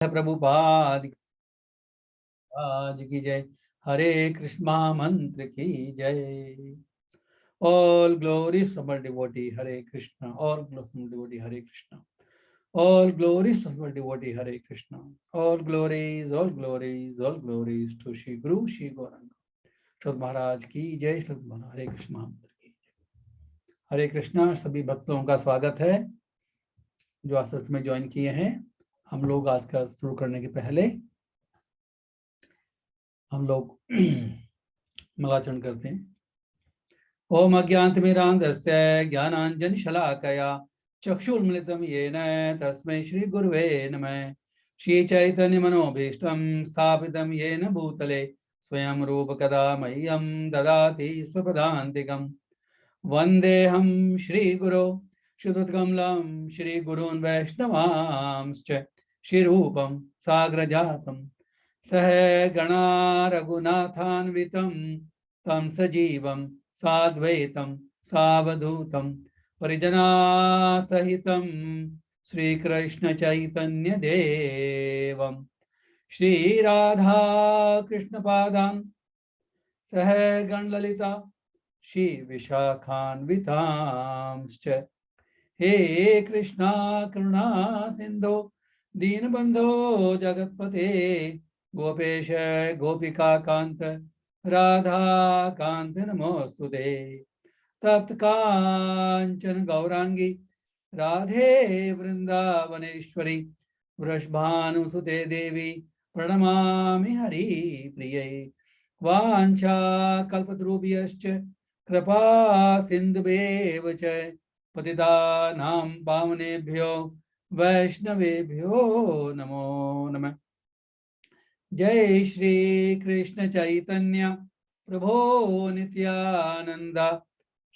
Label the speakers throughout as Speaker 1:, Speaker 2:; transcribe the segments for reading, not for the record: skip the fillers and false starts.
Speaker 1: प्रभुपाद आज की जय। हरे कृष्णा मंत्र की जय। ऑल ग्लोरीज समर devotee Hare Krishna. All glories devotee Hare Krishna. All glories समर devotee Hare Krishna. All glories all glories all glories to Shri Guru Shri Gaurang Shri Maharaj की जय। श्री हरे कृष्णा मंत्र की जय। हरे कृष्णा। सभी भक्तों का स्वागत है जो आज में ज्वाइन किए हैं। हम लोग आज का शुरू करने के पहले हम लोग मंगलाचरण करते हैं। ओम अज्ञानतिमिरान्धस्य ज्ञानाञ्जनशलाकया चक्षुर्मिलितं येन तस्मै श्रीगुरुवे नमः। श्रीचैतन्यमनोभीष्टं स्थापितं येन भूतले स्वयं रूपकदा मह्यं ददाति स्वपदान्तिकम्। वन्देऽहं श्रीगुरो श्रीयुतकमलं श्रीगुरून् वैष्णवांश्च श्रीरूपं साग्रजातं सह गणा रघुनाथान्वितं तं सजीवं साद्वैतं सावधूतं परिजनासहितं श्रीकृष्ण चैतन्य देवं श्रीराधा कृष्ण पादान् सह गणललिता श्री विशाखान्वितांश्च। हे कृष्णा करुणा सिंधो दीनबंधो जगत्पते गोपेश गोपिका कांत राधा कांत नमोस्तुते। तप्त कांचन गौरांगी राधे वृंदावनेश्वरी वृषभानुसुते देवी प्रणमामि हरि प्रिये। वाञ्छा कल्पतरुभ्यश्च कृपा सिन्धुभ्येव च पतितानां पावनेभ्यो वैष्णवेभ्यो नमो नमः। जय श्री कृष्ण चैतन्य प्रभो नित्यानंद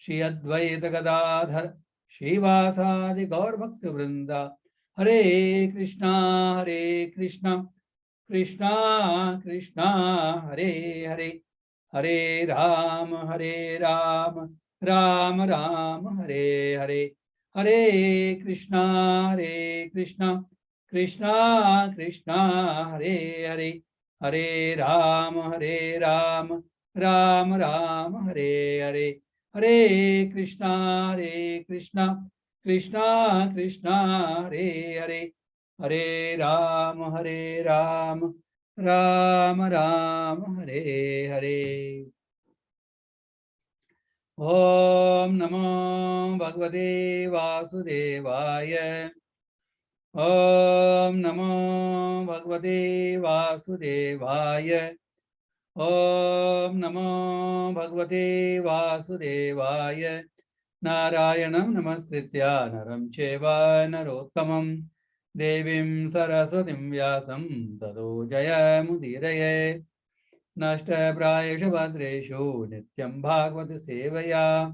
Speaker 1: श्री अद्वैत गदाधर श्रीवासादि गौर भक्त वृंदा। हरे कृष्णा कृष्णा कृष्णा हरे हरे हरे राम राम राम हरे हरे। हरे कृष्णा कृष्णा कृष्णा हरे हरे हरे राम राम राम हरे हरे। हरे कृष्णा कृष्णा कृष्णा हरे हरे हरे राम राम राम हरे हरे। ओम नमो भगवते वासुदेवाय। ओम नमो भगवते वासुदेवाय। ओम नमो भगवते वासुदेवाय। नारायणं नमस्कृत्य नरं चैव नरोत्तमं देवीं सरस्वतीं व्यासं ततो जयमुदीरये। नष्टप्रायेषु भद्रेषु नित्यं भागवत सेवया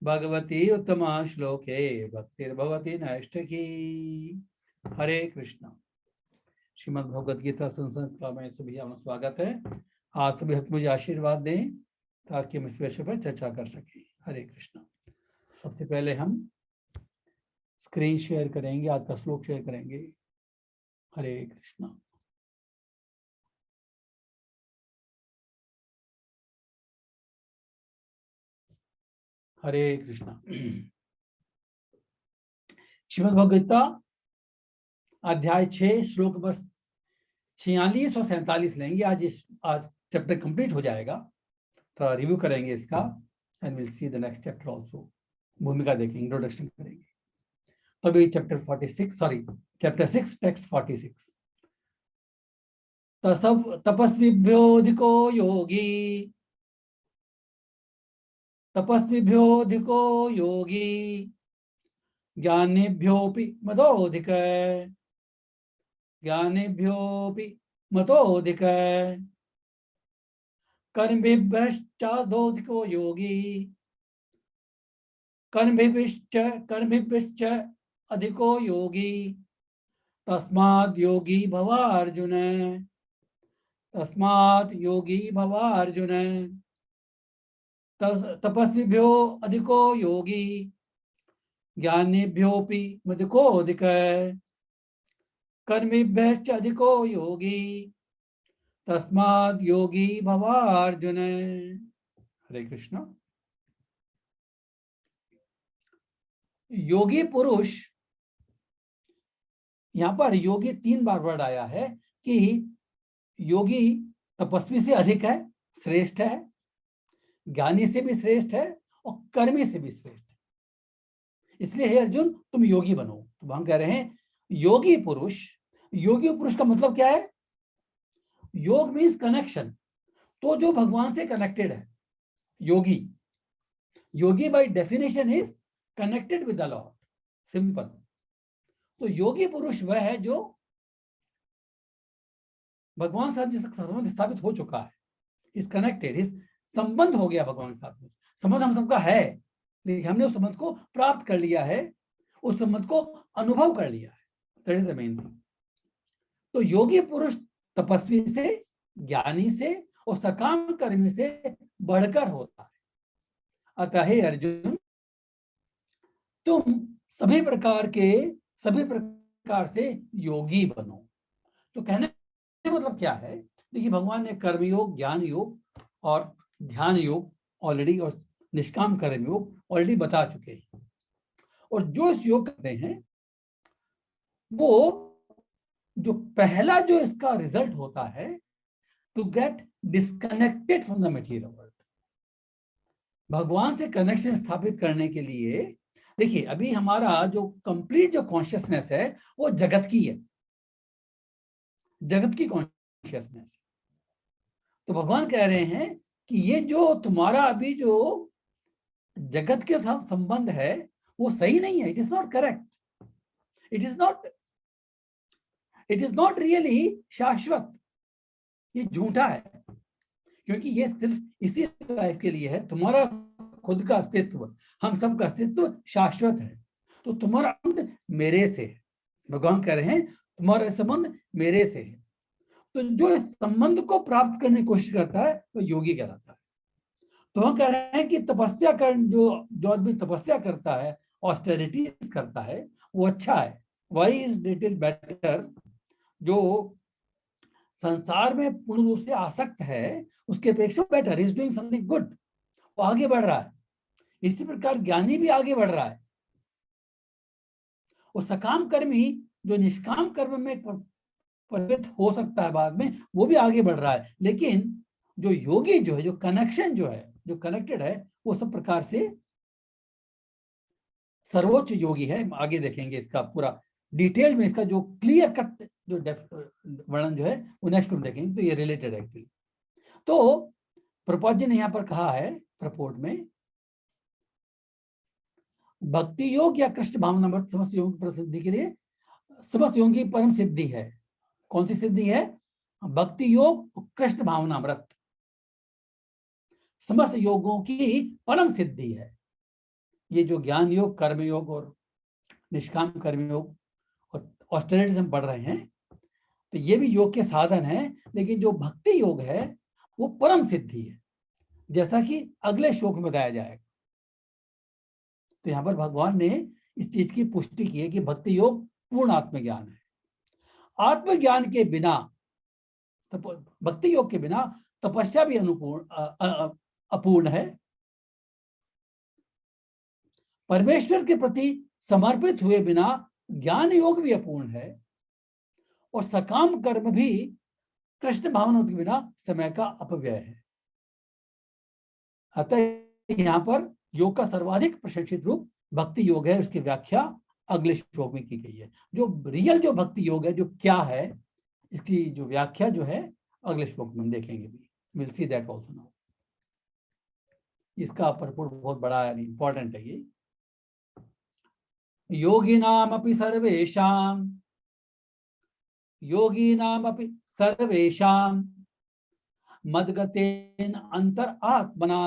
Speaker 1: भगवती उत्तमा श्लोके भक्तिर्भवति नैष्ठिकी। हरे कृष्णा। श्रीमद् भगवद गीता संसद का मैं सभी आपका स्वागत है। आज सभी भक्त मुझे आशीर्वाद दें ताकि हम इस विषय पर चर्चा कर सकें। हरे कृष्णा। सबसे पहले हम स्क्रीन शेयर करेंगे, आज का श्लोक शेयर करेंगे। हरे कृष्णा। हरे कृष्णा। श्रीमद् भगवद गीता अध्याय 6 श्लोक बस 46 और 47 लेंगे। आज चैप्टर कंप्लीट हो जाएगा, तो रिव्यू करेंगे इसका and will see the next chapter also. भूमिका देखेंगे, इंट्रोडक्शन करेंगे। तो अभी चैप्टर 6 टेक्स्ट 46। तपस्विभ्योऽधिको योगी तपस्विभ्योऽधिको योगी ज्ञानेभ्योऽपि मतोऽधिक कर्मभिश्चाधिको योगी कर्मभिश्च अधिको योगी तस्माद् योगी भव अर्जुन। तपस्विभ्यो अधिको योगी ज्ञानेभ्योऽपि मतोऽधिक कर्मिभ्यश्च अधिको योगी तस्माद् योगी भवार्जुन। हरे कृष्ण। योगी पुरुष, यहां पर योगी 3 बार वर्ड आया है कि योगी तपस्वी से अधिक है, श्रेष्ठ है, ज्ञानी से भी श्रेष्ठ है और कर्मी से भी श्रेष्ठ है। इसलिए हे अर्जुन तुम योगी बनो। तो हम कह रहे हैं योगी पुरुष। योगी पुरुष का मतलब क्या है? योग मीन्स कनेक्शन। तो जो भगवान से कनेक्टेड है योगी। Yogi by definition is connected with the lord, simple. तो योगी पुरुष वह है जो भगवान साथ जिसका संबंध स्थापित हो चुका है, इज कनेक्टेड, इस संबंध हो गया भगवान के साथ में। संबंध हम सबका है, लेकिन हमने उस संबंध को प्राप्त कर लिया है, उस संबंध को अनुभव कर लिया है। That is the main thing. तो योगी पुरुष तपस्वी से, ज्ञानी से और सकाम कर्मी से बढ़कर होता है। अतः हे अर्जुन तुम सभी प्रकार से योगी बनो। तो कहने का मतलब क्या है? देखिए भगवान ने कर्मयोग, ज्ञान योग और ध्यान योग ऑलरेडी और निष्काम कर्म योग ऑलरेडी बता चुके हैं। और जो इस योग करते हैं वो जो पहला जो इसका रिजल्ट होता है, to get disconnected from the material world. भगवान से कनेक्शन स्थापित करने के लिए देखिए अभी हमारा जो कंप्लीट जो कॉन्शियसनेस है वो जगत की है, जगत की कॉन्शियसनेस। तो भगवान कह रहे हैं कि ये जो तुम्हारा अभी जो जगत के साथ संबंध है वो सही नहीं है। It is not correct, it is not really शाश्वत, ये झूठा है। क्योंकि ये सिर्फ इसी लाइफ के लिए है। तुम्हारा खुद का अस्तित्व, हम सब का अस्तित्व शाश्वत है। तो तुम्हारा संबंध मेरे से है। भगवान कह रहे हैं तुम्हारा संबंध मेरे से है। तो जो इस संबंध को प्राप्त करने की कोशिश करता है वो योगी कहलाता है। तो हम कह रहे हैं कि तपस्या कर जो आदमी तपस्या करता है, ऑस्टेरिटी करता है, वो अच्छा है। Why is little better? जो संसार में पूर्ण रूप से आसक्त है उसके अपेक्षा better, is doing something good, वो आगे बढ़ रहा है। इसी प्रकार ज्ञानी भी आगे बढ़ रहा है। और सकाम कर्मी जो निष्काम कर्म में परिवर्तित हो सकता है बाद में, वो भी आगे बढ़ रहा है। लेकिन जो योगी जो है, जो कनेक्शन जो है, जो कनेक्टेड है, वो सब प्रकार से सर्वोच्च योगी है। आगे देखेंगे इसका पूरा डिटेल में, इसका जो क्लियर कट जो वर्णन जो है वो नेक्स्ट में देखेंगे। तो ये रिलेटेड है एक्चुअली। तो प्रभुपाद जी ने यहाँ पर कहा है प्रपोर्ट में, भक्ति योग या कृष्ण भावनामृत समस्त योग की प्रसिद्धि के लिए समस्त योग की परम सिद्धि है। कौन सी सिद्धि है? भक्ति योग, कृष्ण भावनामृत समस्त योगों की परम सिद्धि है। ये जो ज्ञान योग, कर्म योग और निष्काम कर्म योग और ऑस्टेरिटी हम पढ़ रहे हैं, तो ये भी योग के साधन है। लेकिन जो भक्ति योग है वो परम सिद्धि है, जैसा कि अगले श्लोक में बताया जाएगा। तो यहां पर भगवान ने इस चीज की पुष्टि की है कि भक्ति योग पूर्ण आत्मज्ञान है। आत्मज्ञान के बिना, भक्ति योग के बिना तपस्या भी अपूर्ण है। परमेश्वर के प्रति समर्पित हुए बिना ज्ञान योग भी अपूर्ण है। और सकाम कर्म भी कृष्ण भावना के बिना समय का अपव्यय है। अतः यहां पर योग का सर्वाधिक प्रशंसित रूप भक्ति योग है। उसकी व्याख्या अगले श्लोक में की गई है। जो रियल जो भक्ति योग है, जो क्या है, इसकी जो व्याख्या जो है अगले श्लोक में हम देखेंगे भी। Will see that also now. इसका परपोर्ट बहुत बड़ा इंपॉर्टेंट है। ये योगिनामपि सर्वेषां मद्गतेन अंतरात्मना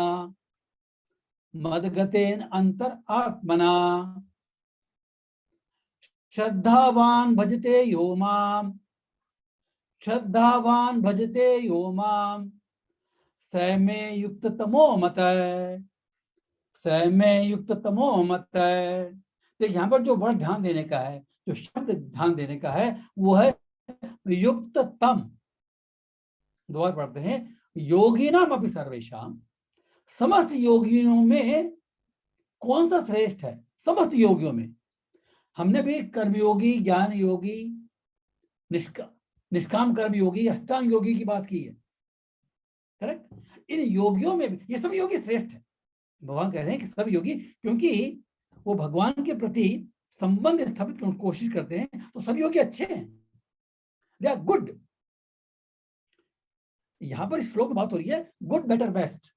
Speaker 1: श्रद्धावान भजते यो माम स मे युक्त तमो मत। तो यहाँ पर जो वर्ड ध्यान देने का है, जो शब्द ध्यान देने का है वो है युक्ततम। दोबारा पढ़ते हैं, योगिनाम अपि सर्वेषाम, समस्त योगियों में कौन सा श्रेष्ठ है? समस्त योगियों में। हमने भी कर्मयोगी, ज्ञान योगी, निष्काम कर्म योगी, अष्टांग योगी की बात की है, करेक्ट। इन योगियों में भी ये सब योगी श्रेष्ठ है। भगवान कह रहे हैं कि सब योगी, क्योंकि वो भगवान के प्रति संबंध स्थापित करने की कोशिश करते हैं, तो सब योगी अच्छे हैं, दे आर गुड। यहां पर इस श्लोक में बात हो रही है गुड, बेटर, बेस्ट।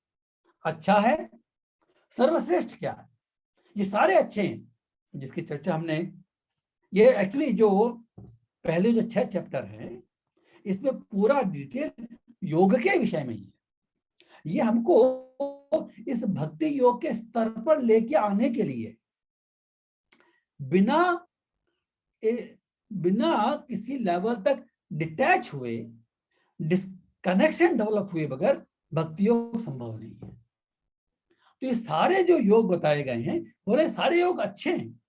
Speaker 1: अच्छा है, सर्वश्रेष्ठ क्या है? ये सारे अच्छे हैं, जिसकी चर्चा हमने, ये एक्चुअली जो पहले जो 6 चैप्टर हैं इसमें पूरा डिटेल योग के विषय में ही है। ये हमको इस भक्ति योग के स्तर पर लेके आने के लिए बिना किसी लेवल तक डिटैच हुए, कनेक्शन डेवलप हुए बगैर भक्ति योग संभव नहीं है। तो ये सारे जो योग बताए गए हैं, बोले सारे योग अच्छे हैं,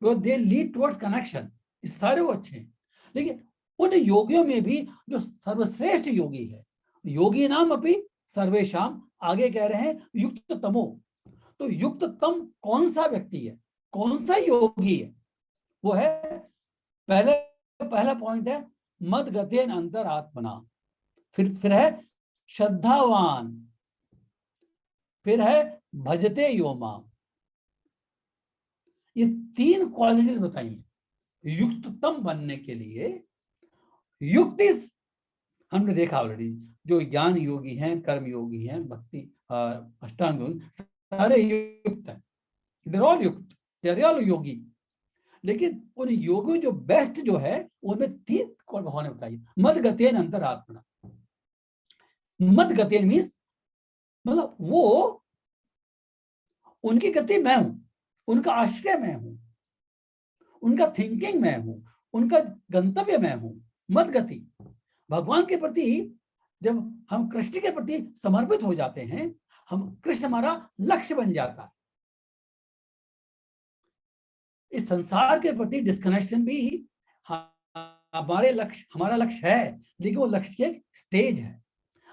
Speaker 1: दे लीड टुवर्ड्स कनेक्शन, सारे वो अच्छे हैं। लेकिन उन योगियों में भी जो सर्वश्रेष्ठ योगी है, योगी नाम अपि सर्वेशाम, आगे कह रहे हैं युक्त तमो। तो युक्त तम कौन सा व्यक्ति है, कौन सा योगी है? वो है पहला पॉइंट है मद गतेन अंतर आत्मना, फिर है श्रद्धावान, फिर है भजते योमा। ये 3 क्वालिटीज बताई हैं युक्ततम बनने के लिए। युक्त हमने देखा ऑलरेडी, जो ज्ञान योगी हैं, कर्म योगी हैं, भक्ति अष्टांग योगी, सारे युक्त हैं, दे आर ऑल युक्त, दे आर ऑल योगी। लेकिन उन योगियों जो बेस्ट जो है उनमें 3 भगवान ने बताई। मद गतेन अंतर आत्मना। मद गतेन मीन्स मतलब वो, उनकी गति मैं हूं, उनका आश्रय मैं हूं, उनका थिंकिंग मैं हूं, उनका गंतव्य मैं हूं। मद गति, भगवान के प्रति जब हम कृष्ण के प्रति समर्पित हो जाते हैं, हम कृष्ण हमारा लक्ष्य बन जाता है। इस संसार के प्रति डिस्कनेक्शन भी हमारा लक्ष्य है, लेकिन वो लक्ष्य की एक स्टेज है।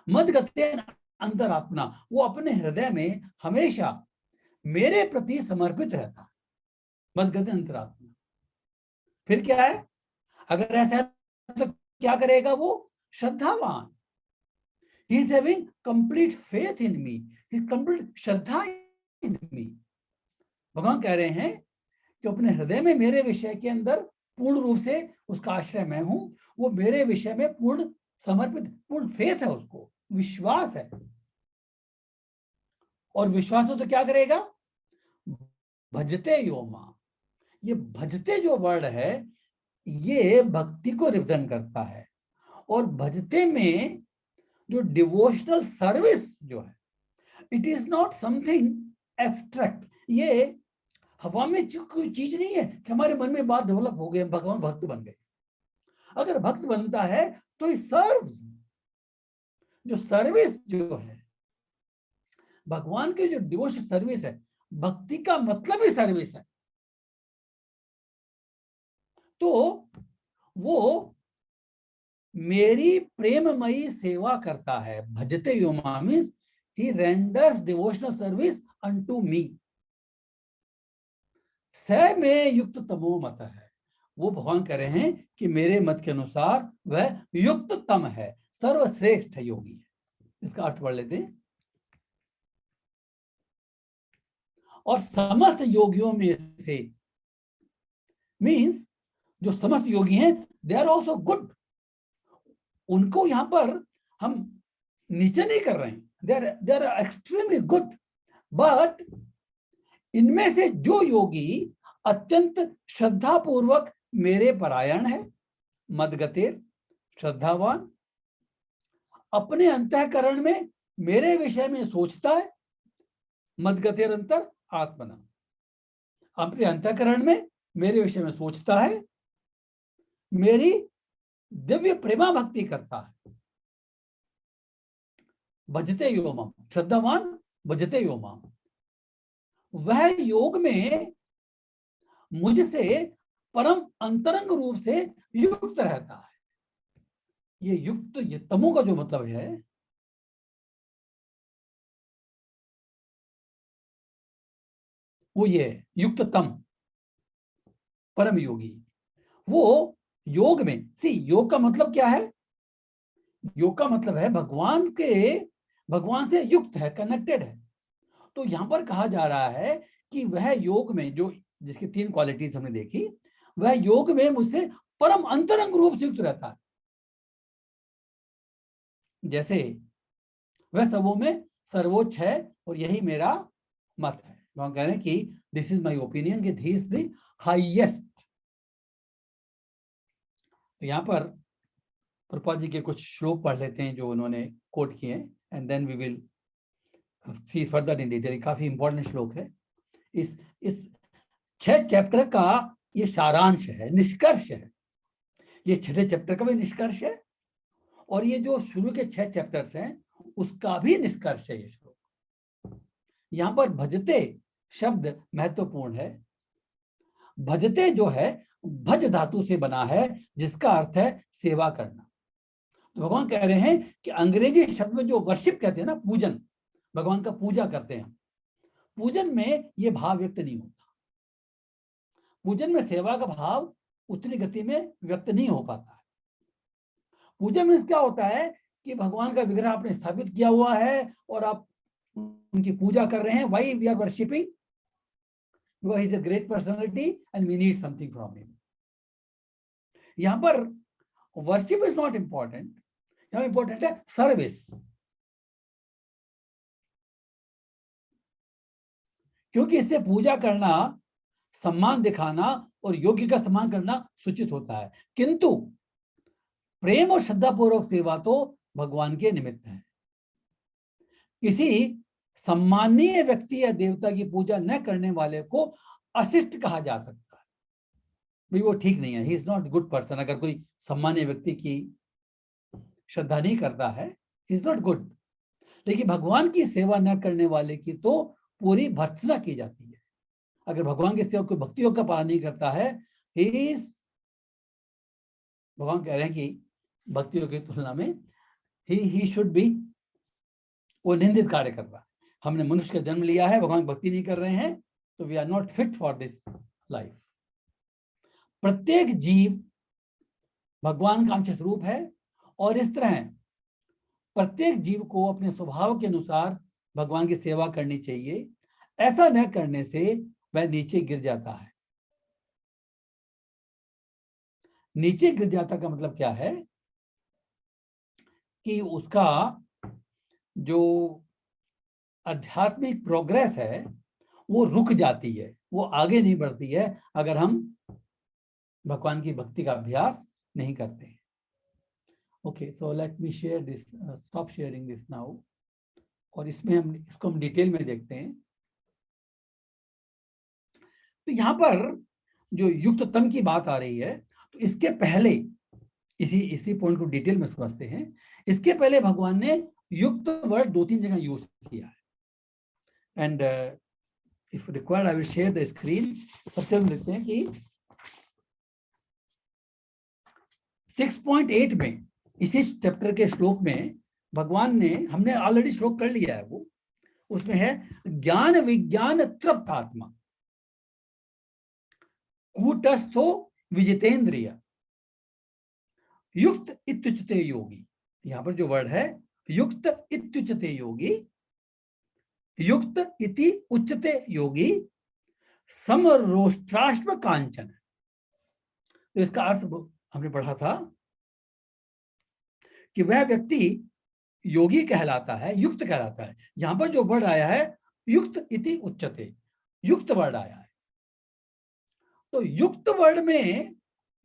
Speaker 1: मद गतेन अंतरात्मा, वो अपने हृदय में हमेशा मेरे प्रति समर्पित रहता है। मद गतेन अंतरात्मा। फिर क्या है, अगर ऐसा है तो क्या करेगा वो? श्रद्धावान। He is having complete faith in me, he is complete Shraddha in me। भगवान कह रहे हैं कि अपने हृदय में मेरे विषय के अंदर पूर्ण रूप से उसका आश्रय मैं हूं, वो मेरे विषय में पूर्ण समर्पित, पूर्ण फेथ है, उसको विश्वास है। और विश्वास हो तो क्या करेगा? भजते योमा। ये भजते जो वर्ड है ये भक्ति को रिप्रेजेंट करता है। और भजते में जो डिवोशनल सर्विस जो है, it is not something abstract. ये हवा में कोई चीज नहीं है कि हमारे मन में बात डेवलप हो गई, भगवान भक्त बन गए। अगर भक्त बनता है तो इस सर्व्स, जो सर्विस जो है भगवान की, जो डिवोशन सर्विस है, भक्ति का मतलब ही सर्विस है। तो वो मेरी प्रेममयी सेवा करता है। भजते योमा means he renders devotional service unto me. स में युक्त तमो मत है, वो भगवान कह रहे हैं कि मेरे मत के अनुसार वह युक्त तम है, सर्वश्रेष्ठ योगी है। इसका अर्थ पढ़ लेते हैं। और समस्त योगियों में से मीन्स जो समस्त योगी हैं दे आर ऑल्सो गुड। उनको यहां पर हम नीचे नहीं कर रहे हैं, they are extremely good. But इनमें से जो योगी अत्यंत श्रद्धा पूर्वक मेरे परायण है, मदगतिर श्रद्धावान, अपने अंतःकरण में मेरे विषय में सोचता है, मदगतिर अंतर आत्मना, अपने अंतःकरण में मेरे विषय में सोचता है, मेरी दिव्य प्रेमा भक्ति करता है। भजते योमम, श्रद्धावान भजते योमम, वह योग में मुझसे परम अंतरंग रूप से युक्त रहता है। ये युक्त, ये तमो का जो मतलब है, वो ये युक्त तम, परम योगी। वो योग में, सी योग का मतलब क्या है? योग का मतलब है भगवान से युक्त है, कनेक्टेड है। तो यहां पर कहा जा रहा है कि वह योग में, जो जिसकी 3 क्वालिटीज हमने देखी, वह योग में मुझसे परम अंतरंग रूप से युक्त रहता है। जैसे वह सबों में सर्वोच्च है, और यही मेरा मत है। वहां कह रहे हैं कि दिस इज माई ओपिनियन कि ही इज द हाईएस्ट। तो यहां पर प्रभुपाद जी के कुछ श्लोक पढ़ लेते हैं जो उन्होंने कोट किए, and then we will see further in detail. काफी इंपॉर्टेंट श्लोक है। इस 6 चैप्टर का ये सारांश है, निष्कर्ष है। ये 6ठे चैप्टर का भी निष्कर्ष है, और ये जो शुरू के 6 चैप्टर्स हैं उसका भी निष्कर्ष है ये श्लोक। यहां पर भजते शब्द महत्वपूर्ण है। भजते जो है भज धातु से बना है, जिसका अर्थ है सेवा करना। तो भगवान कह रहे हैं कि अंग्रेजी शब्द में जो वर्शिप कहते हैं ना, पूजन, भगवान का पूजा करते हैं, पूजन में ये भाव व्यक्त नहीं होता। पूजन में सेवा का भाव उतनी गति में व्यक्त नहीं हो पाता है। पूजन में क्या होता है कि भगवान का विग्रह आपने स्थापित किया हुआ है और आप उनकी पूजा कर रहे हैं। Why we are worshipping? Because he is a great personality and we need something from him. यहां पर वर्शिप इज नॉट इंपॉर्टेंट, यहां इंपॉर्टेंट है सर्विस। क्योंकि इससे पूजा करना, सम्मान दिखाना और योग्य का सम्मान करना सूचित होता है, किंतु प्रेम और श्रद्धापूर्वक सेवा तो भगवान के निमित्त है। किसी सम्मानीय व्यक्ति या देवता की पूजा न करने वाले को अशिष्ट कहा जा सकता है। भाई वो ठीक नहीं है, he is not good person. अगर कोई सम्मानीय व्यक्ति की श्रद्धा नहीं करता है, ही इज नॉट गुड। लेकिन भगवान की सेवा न करने वाले की तो पूरी भर्त्सना की जाती है। अगर भगवान की सेवा कोई भक्ति योग का पालन नहीं करता है, भगवान कह रहे हैं कि भक्ति योग की तुलना में ही शुड बी, वो निंदित कार्य कर रहा है। हमने मनुष्य का जन्म लिया है, भगवान भक्ति नहीं कर रहे हैं, तो we are not fit for this life. प्रत्येक जीव भगवान का अंश स्वरूप है, और इस तरह प्रत्येक जीव को अपने स्वभाव के अनुसार भगवान की सेवा करनी चाहिए। ऐसा न करने से वह नीचे गिर जाता है। नीचे गिर जाता का मतलब क्या है कि उसका जो आध्यात्मिक प्रोग्रेस है वो रुक जाती है, वो आगे नहीं बढ़ती है, अगर हम भगवान की भक्ति का अभ्यास नहीं करते हैं। Okay, so let me share this, stop sharing this now, और इसमें इसको हम डिटेल में देखते हैं। तो यहां पर जो युक्त तम की बात आ रही है, तो इसके पहले इसी पॉइंट को डिटेल में समझते हैं। इसके पहले भगवान ने युक्त वर्ड 2-3 जगह यूज किया है, and if required I will share the screen. सबसे हम देखते हैं कि 6.8 में, इसी चैप्टर के श्लोक में भगवान ने, हमने ऑलरेडी श्लोक कर लिया है वो, उसमें है ज्ञान विज्ञान तृप्त आत्मा कूटस्थो विजितेंद्रिय युक्त इत्युच्यते योगी। यहां पर जो वर्ड है युक्त इत्युच्यते योगी, युक्त इति उच्यते योगी समरोष्ट्राश्म कांचन। तो इसका अर्थ हमने पढ़ा था कि वह व्यक्ति योगी कहलाता है, युक्त कहलाता है। यहां पर जो वर्ड आया है युक्त इति उच्यते, युक्त वर्ड आया है। तो युक्त वर्ड में,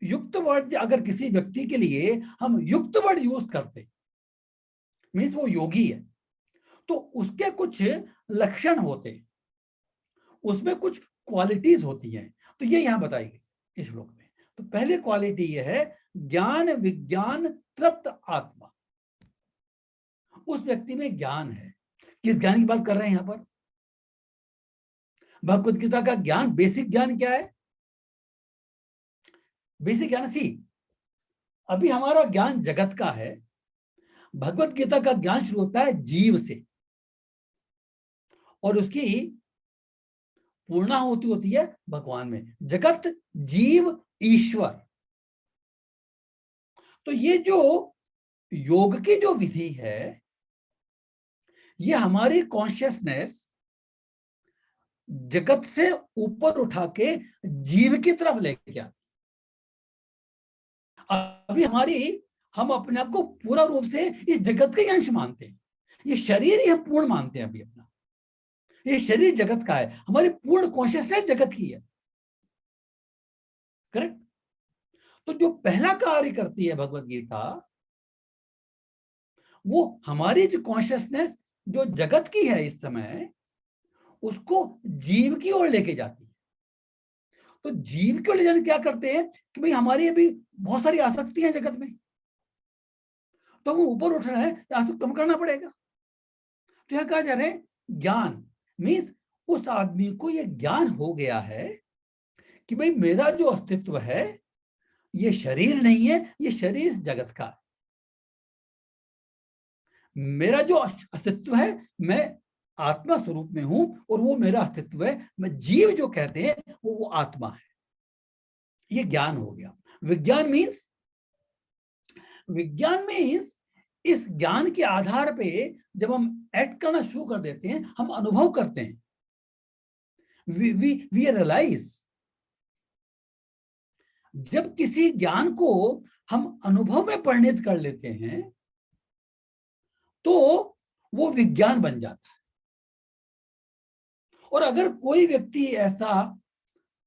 Speaker 1: युक्त वर्ड अगर किसी व्यक्ति के लिए हम युक्त वर्ड यूज करते, मीन्स वो योगी है, तो उसके कुछ लक्षण होते, उसमें कुछ क्वालिटीज होती हैं। तो ये यहां बताई गई इस श्लोक में। तो पहले क्वालिटी ये है ज्ञान विज्ञान तृप्त आत्मा। उस व्यक्ति में ज्ञान है। किस ज्ञान की बात कर रहे हैं यहां पर? भगवद गीता का ज्ञान, बेसिक ज्ञान क्या है? बेसिक ज्ञान सी, अभी हमारा ज्ञान जगत का है, भगवत गीता का ज्ञान शुरू होता है जीव से, और उसकी पूर्णाहुति होती है भगवान में। जगत, जीव, ईश्वर। तो ये जो योग की जो विधि है, ये हमारी कॉन्शियसनेस जगत से ऊपर उठा के जीव की तरफ लेके आती है। अभी हम अपने आप को पूरा रूप से इस जगत का ही अंश मानते हैं। ये शरीर ही हम पूर्ण मानते हैं अभी अपना। ये शरीर जगत का है, हमारी पूर्ण कॉन्शियसनेस जगत की है। करेक्ट? तो जो पहला कार्य करती है भगवत गीता, वो हमारी जो कॉन्शियसनेस जो जगत की है इस समय, उसको जीव की ओर लेके जाती है। तो जीव की ओर ले जाने क्या करते हैं कि भाई हमारी अभी बहुत सारी आसक्ति है जगत में, तो हम ऊपर उठ रहे हैं, आसक्ति कम करना पड़ेगा। तो यह कहा जा रहा है ज्ञान मीन्स उस आदमी को यह ज्ञान हो गया है कि भाई मेरा जो अस्तित्व है ये शरीर नहीं है, ये शरीर जगत का है। मेरा जो अस्तित्व है, मैं आत्मा स्वरूप में हूं, और वो मेरा अस्तित्व है। मैं जीव जो कहते हैं वो आत्मा है। ये ज्ञान हो गया। विज्ञान मीन्स इस ज्ञान के आधार पे जब हम एक्ट करना शुरू कर देते हैं, हम अनुभव करते हैं, वी रियलाइज। जब किसी ज्ञान को हम अनुभव में परिणित कर लेते हैं तो वो विज्ञान बन जाता है। और अगर कोई व्यक्ति ऐसा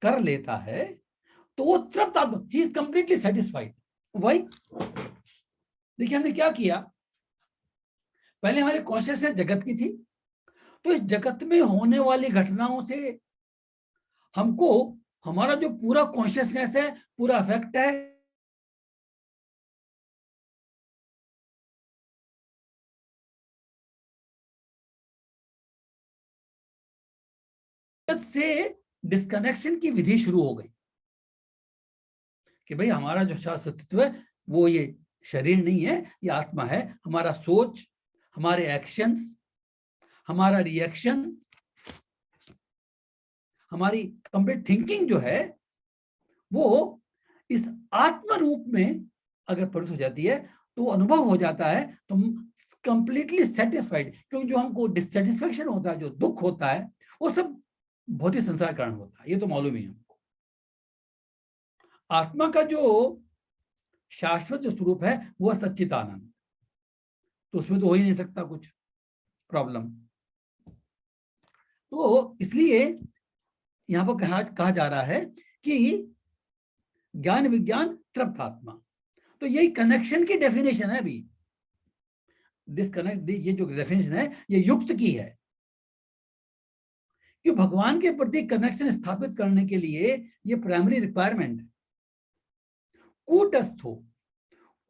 Speaker 1: कर लेता है तो वो तृप्त आत्मा, he is completely satisfied. Why? देखिए हमने क्या किया, पहले हमारी कॉन्शियसनेस जगत की थी, तो इस जगत में होने वाली घटनाओं से हमको हमारा जो पूरा कॉन्शियसनेस है, पूरा अफेक्ट है। से डिस्कनेक्शन की विधि शुरू हो गई कि भाई हमारा जो अस्तित्व है वो ये शरीर नहीं है, ये आत्मा है। हमारा सोच, हमारे एक्शंस, हमारा रिएक्शन, हमारी कंप्लीट थिंकिंग जो है वो इस आत्म रूप में अगर प्रकट हो जाती है तो अनुभव हो जाता है, तो हम कंप्लीटली सेटिस्फाइड। क्योंकि जो हमको डिससेटिस्फेक्शन होता है, जो दुख होता है, वो सब भौतिक संसार कारण होता है, ये तो मालूम ही है हमको। आत्मा का जो शाश्वत जो स्वरूप है वो सच्चिदानंद, तो उसमें तो हो ही नहीं सकता कुछ प्रॉब्लम। तो इसलिए यहां पर कहा जा रहा है कि ज्ञान विज्ञान तृप्त आत्मा। तो यही कनेक्शन की डेफिनेशन है। अभी ये जो डेफिनेशन है ये युक्त की है कि भगवान के प्रति कनेक्शन स्थापित करने के लिए ये प्राइमरी रिक्वायरमेंट है। कूटस्थो,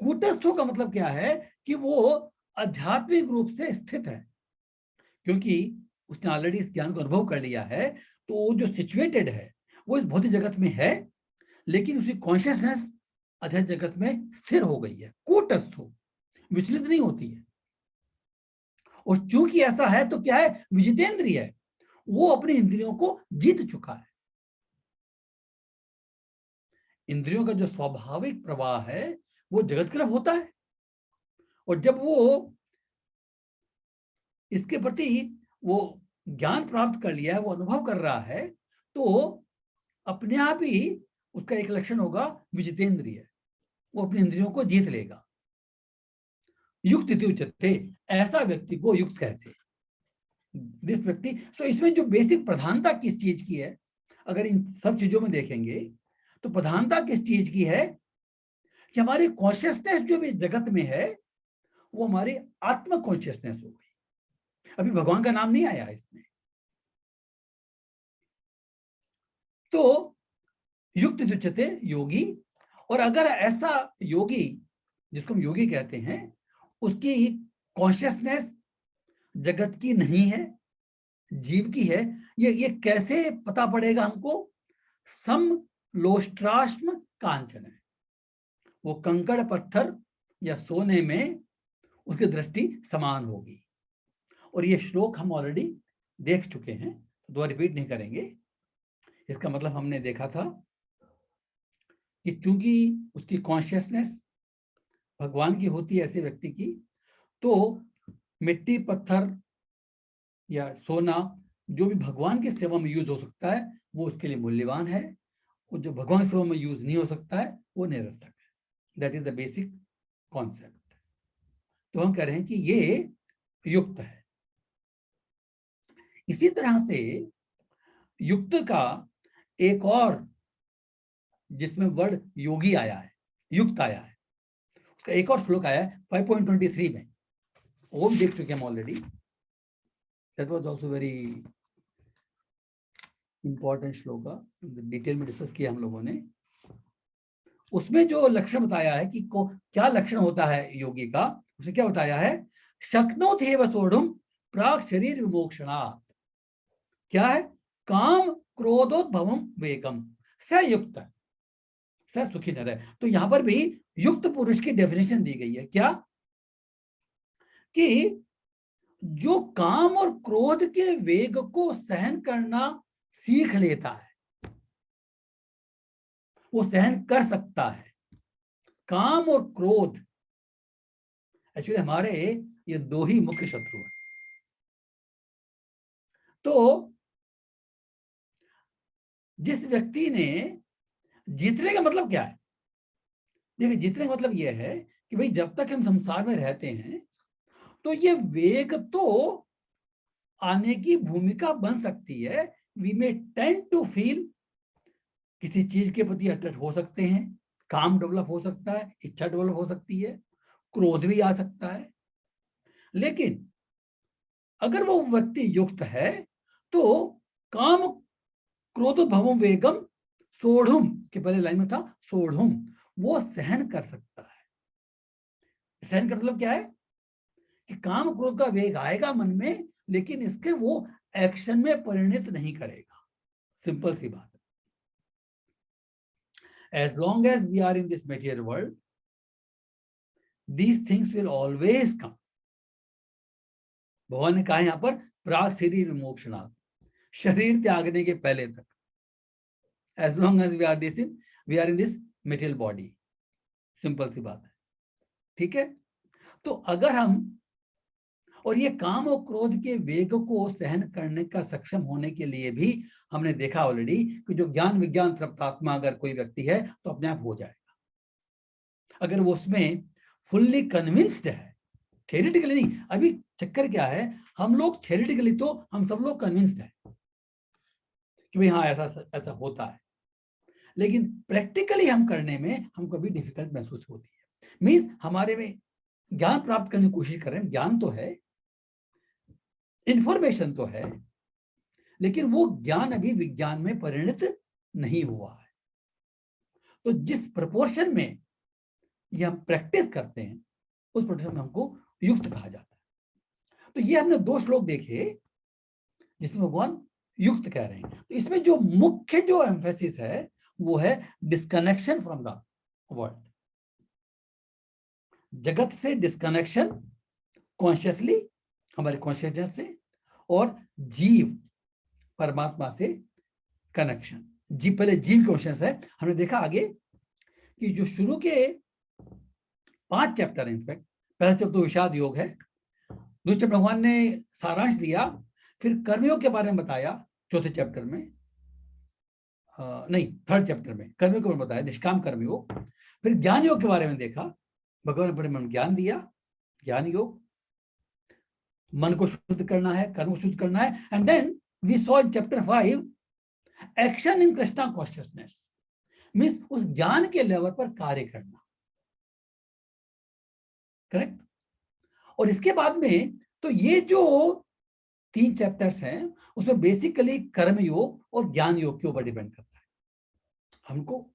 Speaker 1: कूटस्थो का मतलब क्या है कि वो आध्यात्मिक रूप से स्थित है, क्योंकि उसने ऑलरेडी इस ज्ञान को अनुभव कर लिया है। तो वो जो सिचुएटेड है वो इस भौतिक जगत में है, लेकिन उसकी कॉन्शियसनेस अध्यात्म जगत में स्थिर हो गई है। कूटस्थ हो, विचलित नहीं होती है। और चूंकि ऐसा है तो क्या है, विजितेंद्रिय है, वो अपनी इंद्रियों को जीत चुका है। इंद्रियों का जो स्वाभाविक प्रवाह है वो जगत की तरफ होता है, और जब वो इसके प्रति वो ज्ञान प्राप्त कर लिया है, वो अनुभव कर रहा है, तो अपने आप ही उसका एक लक्षण होगा विजितेंद्रिय, वो अपनी इंद्रियों को जीत लेगा। युक्त इति उच्यते, ऐसा व्यक्ति को युक्त कहते हैं। दिस व्यक्ति। तो इसमें जो बेसिक प्रधानता किस चीज की है, अगर इन सब चीजों में देखेंगे तो प्रधानता किस चीज की है कि हमारी कॉन्शियसनेस जो भी जगत में है वो हमारी आत्म कॉन्शियसनेस हो गई। अभी भगवान का नाम नहीं आया इसमें। तो युक्त उच्यते योगी। और अगर ऐसा योगी, जिसको हम योगी कहते हैं, उसकी कॉन्शियसनेस जगत की नहीं है, जीव की है, ये कैसे पता पड़ेगा हमको? सम लोष्ट्राश्म कांचन है। वो कंकड़ पत्थर या सोने में उसकी दृष्टि समान होगी। और ये श्लोक हम ऑलरेडी देख चुके हैं, तो दोबारा रिपीट नहीं करेंगे। इसका मतलब हमने देखा था कि चूंकि उसकी कॉन्शियसनेस भगवान की होती है ऐसे व्यक्ति की, तो मिट्टी पत्थर या सोना जो भी भगवान की सेवा में यूज हो सकता है वो उसके लिए मूल्यवान है, और जो भगवान की सेवा में यूज नहीं हो सकता है वो निरर्थक है। That is the basic concept. तो हम कह रहे हैं कि ये युक्त है। इसी तरह से युक्त का एक और, जिसमें वर्ड योगी आया है, युक्त आया है, उसका एक और श्लोक आया है 5.23 में, वो भी देख चुके हम already. That was also very important श्लोक, डिटेल में डिस्कस किया हम लोगों ने। उसमें जो लक्षण बताया है कि क्या लक्षण होता है योगी का, उसने क्या बताया है, शक्नोति एव सोढ़ुम प्राक शरीर विमोक्षणात्। क्या है, काम क्रोधोद्भवम वेगम स युक्त स सुखी नर है। तो यहां पर भी युक्त पुरुष की डेफिनेशन दी गई है, क्या कि जो काम और क्रोध के वेग को सहन करना सीख लेता है, वो सहन कर सकता है। काम और क्रोध एक्चुअली हमारे ये दो ही मुख्य शत्रु हैं। तो जिस व्यक्ति ने, जीतने का मतलब क्या है, देखिए जीतने का मतलब यह है कि भाई जब तक हम संसार में रहते हैं तो ये वेग तो आने की भूमिका बन सकती है। We may tend to feel, किसी चीज के प्रति अट्रैक्ट हो सकते हैं, काम डेवलप हो सकता है, इच्छा डेवलप हो सकती है, क्रोध भी आ सकता है। लेकिन अगर वो व्यक्ति युक्त है तो काम क्रोध भवम वेगम सोढ़ुम के पहले लाइन में था सोढ़ुम, वो सहन कर सकता है। सहन कर मतलब क्या है कि काम क्रोध का वेग आएगा मन में, लेकिन इसके वो एक्शन में परिणत नहीं करेगा। सिंपल सी बात। As long as we are in this material world, these things will always come. भगवान ने कहा यहां पर प्राग शरीर विमोक्षणात्, शरीर त्यागने के पहले तक। As long as we are in this material body. Simple सी बात है, ठीक है। तो अगर हम, और ये काम और क्रोध के वेग को सहन करने का सक्षम होने के लिए भी हमने देखा ऑलरेडी कि जो ज्ञान विज्ञान तृप्तात्मा अगर कोई व्यक्ति है तो अपने आप हो जाएगा, अगर वो उसमें फुल्ली कन्विंस्ड है। थ्योरेटिकली नहीं। अभी चक्कर क्या है, हम लोग थ्योरेटिकली तो हम सब लोग कन्विंस्ड है कि भाई हाँ ऐसा ऐसा होता है, लेकिन प्रैक्टिकली हम करने में हमको भी डिफिकल्ट महसूस होती है। मीन्स हमारे में ज्ञान प्राप्त करने की कोशिश कर रहे हैं, ज्ञान तो है, इंफॉर्मेशन तो है, लेकिन वो ज्ञान अभी विज्ञान में परिणत नहीं हुआ है। तो जिस प्रपोर्शन में ये हम प्रैक्टिस करते हैं उस प्रपोर्शन में हमको युक्त कहा जाता है। तो ये हमने दो श्लोक देखे जिसमें भगवान युक्त कह रहे हैं। तो इसमें जो मुख्य जो एम्फेसिस है वो है डिस्कनेक्शन फ्रॉम द वर्ल्ड, जगत से डिस्कनेक्शन कॉन्शियसली, हमारे कॉन्शियसनेस से, और जीव परमात्मा से कनेक्शन। जीव पहले जीव कॉन्शियस है। हमने देखा आगे कि जो शुरू के 5 चैप्टर है, इनफैक्ट पहला चैप्टर तो विषाद योग है, दूसरे चैप्टर भगवान ने सारांश दिया, फिर कर्मयोग के बारे में बताया चौथे चैप्टर में, नहीं थर्ड चैप्टर में कर्मयोग के बारे में बताया, निष्काम कर्मयोग। फिर ज्ञान योग के बारे में देखा, भगवान ने बड़े मन ज्ञान दिया, ज्ञान योग, मन को शुद्ध करना है, कर्म को शुद्ध करना है। And then we saw in chapter 5 action in Krishna consciousness, means उस ज्ञान के लेवल पर कार्य करना, करेक्ट। और इसके बाद में तो ये जो 3 चैप्टर्स हैं उसमें बेसिकली कर्म योग और ज्ञान योग के ऊपर डिपेंड करता है, हमको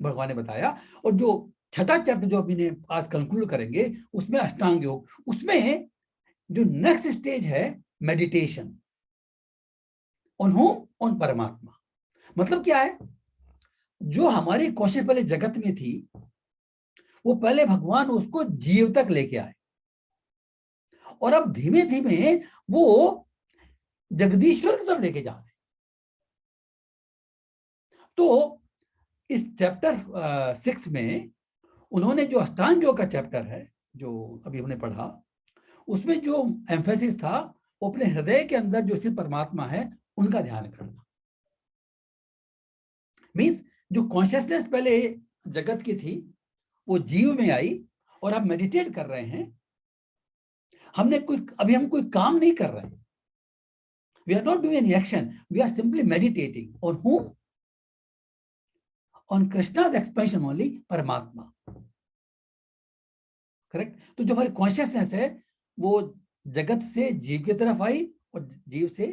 Speaker 1: भगवान ने बताया। और जो छठा चैप्टर जो अभी आज कंक्लूड करेंगे उसमें अष्टांग योग, उसमें जो नेक्स्ट स्टेज है मेडिटेशन ऑन होम, ऑन परमात्मा। मतलब क्या है, जो हमारी कोशिश पहले जगत में थी, वो पहले भगवान उसको जीव तक लेके आए, और अब धीमे धीमे वो जगदीश्वर की तरफ लेके जा रहे हैं। तो इस चैप्टर 6 में उन्होंने जो अष्टांग योग का चैप्टर है, जो अभी हमने पढ़ा, उसमें जो एम्फेसिस था वो अपने हृदय के अंदर जो स्थित परमात्मा है उनका ध्यान करना। मीन्स जो कॉन्शियसनेस पहले जगत की थी वो जीव में आई, और हम मेडिटेट कर रहे हैं। अभी हम कोई काम नहीं कर रहे हैं, we are not doing any action, we are simply meditating on whom, on Krishna's expansion only, परमात्मा। करेक्ट। तो जो हमारी कॉन्शियसनेस है वो जगत से जीव की तरफ आई, और जीव से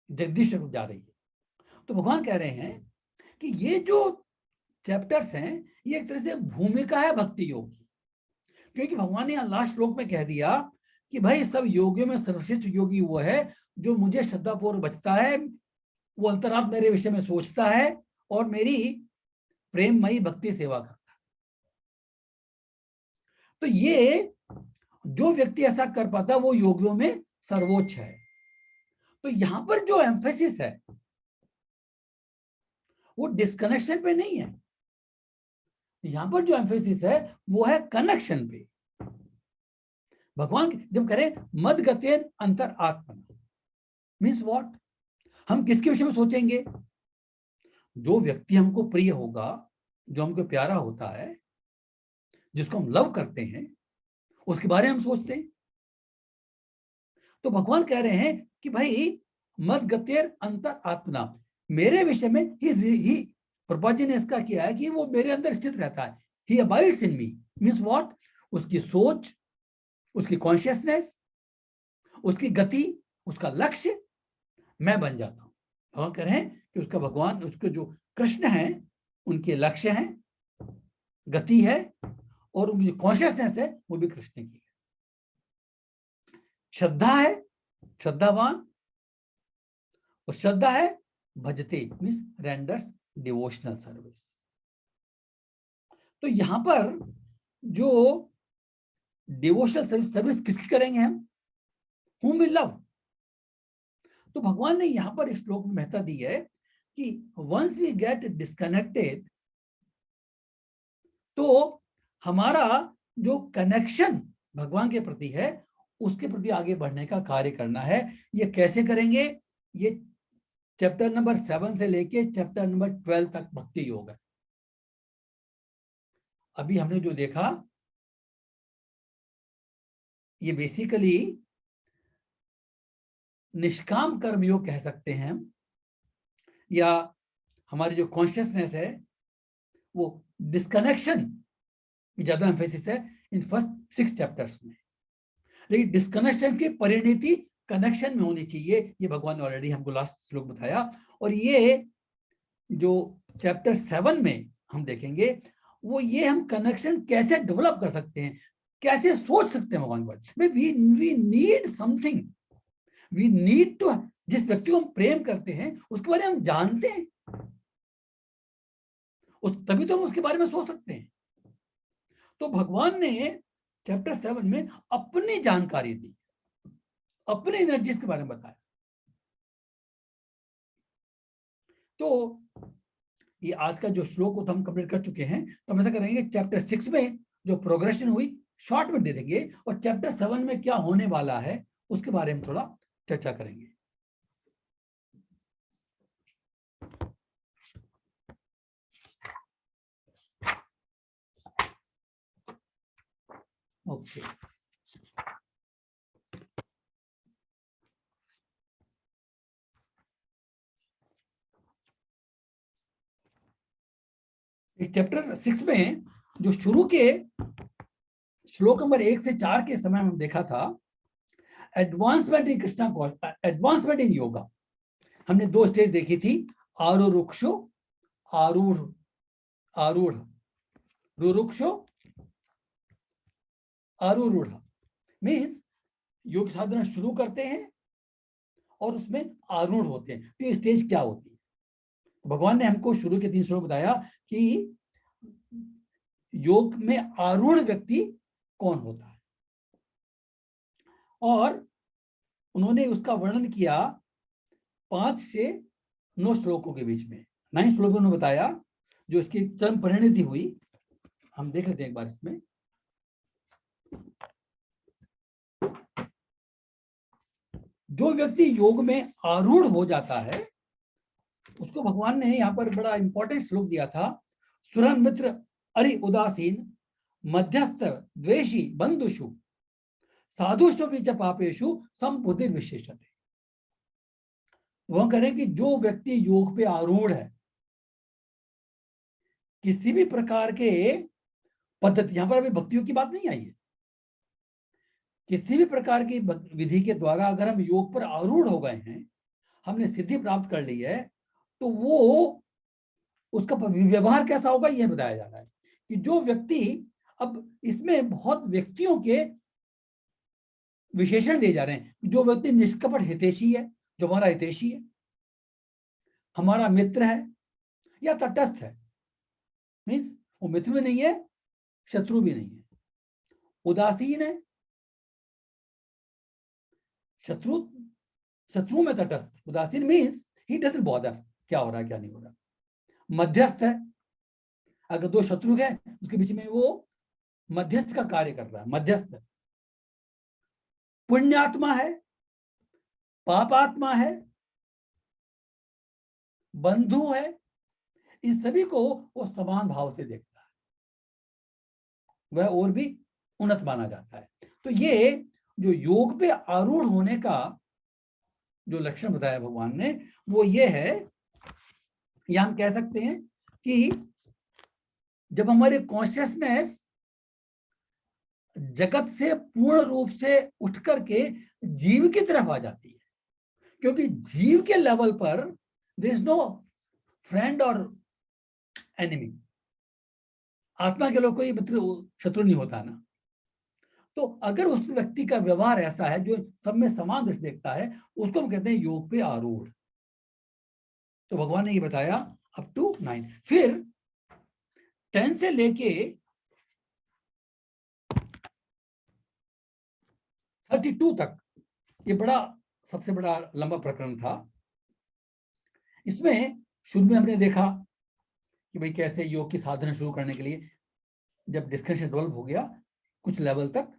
Speaker 1: जगदीश्वर को जा रही है। तो भगवान कह रहे हैं कि ये जो चैप्टर्स हैं ये एक तरह से भूमिका है भक्ति योग की, क्योंकि भगवान ने यहाँ लास्ट श्लोक में कह दिया कि भाई सब योगियों में सर्वश्रेष्ठ योगी वो है जो मुझे श्रद्धापूर्वक बचता है, वो अंतरात्मा मेरे विषय में सोचता है और मेरी प्रेममयी भक्ति सेवा करता है। तो ये जो व्यक्ति ऐसा कर पाता वो योगियों में सर्वोच्च है। तो यहां पर जो एम्फेसिस है वो डिस्कनेक्शन पे नहीं है, यहां पर जो एम्फेसिस है वो है कनेक्शन पे। भगवान जब करें मद गतेन अंतर आत्मन, मीन्स व्हाट, हम किसके विषय में सोचेंगे? जो व्यक्ति हमको प्रिय होगा, जो हमको प्यारा होता है, जिसको हम लव करते हैं, उसके बारे में हम सोचते हैं। तो भगवान कह रहे हैं कि भाई मद गतेर अंतर आत्मना, मेरे विषय में ही प्रभुपाद जी ने इसका किया है कि वो मेरे अंदर स्थित रहता है। He abides in me, means what, उसकी सोच, उसकी कॉन्शियसनेस, उसकी गति, उसका लक्ष्य मैं बन जाता हूं। भगवान कह रहे हैं कि उसका भगवान, उसके जो कृष्ण है उनके लक्ष्य हैं, गति है, और उनकी कॉन्शियसनेस है वो भी कृष्ण की है। श्रद्धा है, श्रद्धावान, और श्रद्धा है भजते, मीन्स रेंडर्स डिवोशनल सर्विस। तो यहां पर जो डिवोशनल सर्विस किसकी करेंगे हम? whom we love। तो भगवान ने यहां पर इस श्लोक में महत्ता दी है कि वंस वी गेट डिस्कनेक्टेड, तो हमारा जो कनेक्शन भगवान के प्रति है उसके प्रति आगे बढ़ने का कार्य करना है। ये कैसे करेंगे? ये चैप्टर नंबर 7 से लेके चैप्टर नंबर 12 तक भक्ति योग है। अभी हमने जो देखा ये बेसिकली निष्काम कर्म योग कह सकते हैं हम, या हमारी जो कॉन्शियसनेस है वो डिस्कनेक्शन ज्यादा एम्फेसिस है इन फर्स्ट 6 चैप्टर्स में, लेकिन डिस्कनेक्शन की परिणति कनेक्शन में होनी चाहिए। ये भगवान ने ऑलरेडी हमको लास्ट श्लोक बताया। और ये जो चैप्टर 7 में हम देखेंगे वो ये हम कनेक्शन कैसे डेवलप कर सकते हैं, कैसे सोच सकते हैं भगवान पर। We need something, we need to, जिस व्यक्ति को हम प्रेम करते हैं उसके बारे में हम जानते हैं, तभी तो हम उसके बारे में सोच सकते हैं। तो भगवान ने चैप्टर 7 में अपनी जानकारी दी, अपने एनर्जीज के बारे में बताया। तो ये आज का जो श्लोक को हम कंप्लीट कर चुके हैं। तो हम ऐसा करेंगे, चैप्टर 6 में जो प्रोग्रेशन हुई शॉर्ट में दे देंगे, और चैप्टर 7 में क्या होने वाला है उसके बारे में थोड़ा चर्चा करेंगे। ओके, इस चैप्टर 6 में जो शुरू के श्लोक नंबर 1 से 4 के समय में देखा था advancement in Krishna, advancement in yoga. हमने 2 स्टेज देखी थी, आरूरुक्षो, आरूढ़, आरूढ़, रुरुक्षो, आरूढ़। मीन्स योग साधना शुरू करते हैं और उसमें आरूढ़ होते हैं। तो ये स्टेज क्या होती है? तो भगवान ने हमको शुरू के 3 श्लोक बताया कि योग में आरूढ़ व्यक्ति कौन होता है, और उन्होंने उसका वर्णन किया 5 से 9 श्लोकों के बीच में। 9 श्लोकों ने बताया जो इसकी चरम परिणति हुई। हम देख लेते हैं एक बार इसमें। जो व्यक्ति योग में आरूढ़ हो जाता है उसको भगवान ने यहाँ पर बड़ा इंपॉर्टेंट श्लोक दिया था। सुरन मित्र अरि उदासीन मध्यस्थ द्वेषी बंधुषु साधुषु बीच पापेशु संबुद्धि विशेषते। वो करें कि जो व्यक्ति योग पे आरूढ़ है, किसी भी प्रकार के पद्धति, यहां पर अभी भक्तियों की बात नहीं आई है, किसी भी प्रकार की विधि के द्वारा अगर हम योग पर आरूढ़ हो गए हैं, हमने सिद्धि प्राप्त कर ली है, तो वो उसका व्यवहार कैसा होगा यह बताया जा रहा है कि जो व्यक्ति, अब इसमें बहुत व्यक्तियों के विशेषण दिए जा रहे हैं। जो व्यक्ति निष्कपट हितैषी है, जो हमारा हितैषी है, हमारा मित्र है या तटस्थ है, मीन्स वो मित्र भी नहीं है शत्रु भी नहीं है, उदासीन है, शत्रु में तटस्थ, उदासीन मीन्स ही डजंट बॉदर क्या हो रहा है क्या नहीं हो रहा, मध्यस्थ है, अगर दो शत्रु है उसके बीच में वो मध्यस्थ का कार्य कर रहा है, मध्यस्थ, पुण्यात्मा है, पापात्मा है, बंधु है, इन सभी को वो समान भाव से देखता है, वह और भी उन्नत माना जाता है। तो ये जो योग पे आरूढ़ होने का जो लक्षण बताया भगवान ने वो ये है, या हम कह सकते हैं कि जब हमारी कॉन्शियसनेस जगत से पूर्ण रूप से उठ करके जीव की तरफ आ जाती है, क्योंकि जीव के लेवल पर देयर इज नो फ्रेंड और एनिमी, आत्मा के लोग कोई मतलब शत्रु नहीं होता ना। तो अगर उस व्यक्ति का व्यवहार ऐसा है जो सब में समान दृष्टि देखता है, उसको हम कहते हैं योग पे आरूढ़। तो भगवान ने ये बताया अप टू 9, फिर 10 से लेके 32 तक, ये बड़ा सबसे बड़ा लंबा प्रकरण था। इसमें शुरू में हमने देखा कि भाई कैसे योग की साधना शुरू करने के लिए जब डिस्कशन डेवलप हो गया कुछ लेवल तक,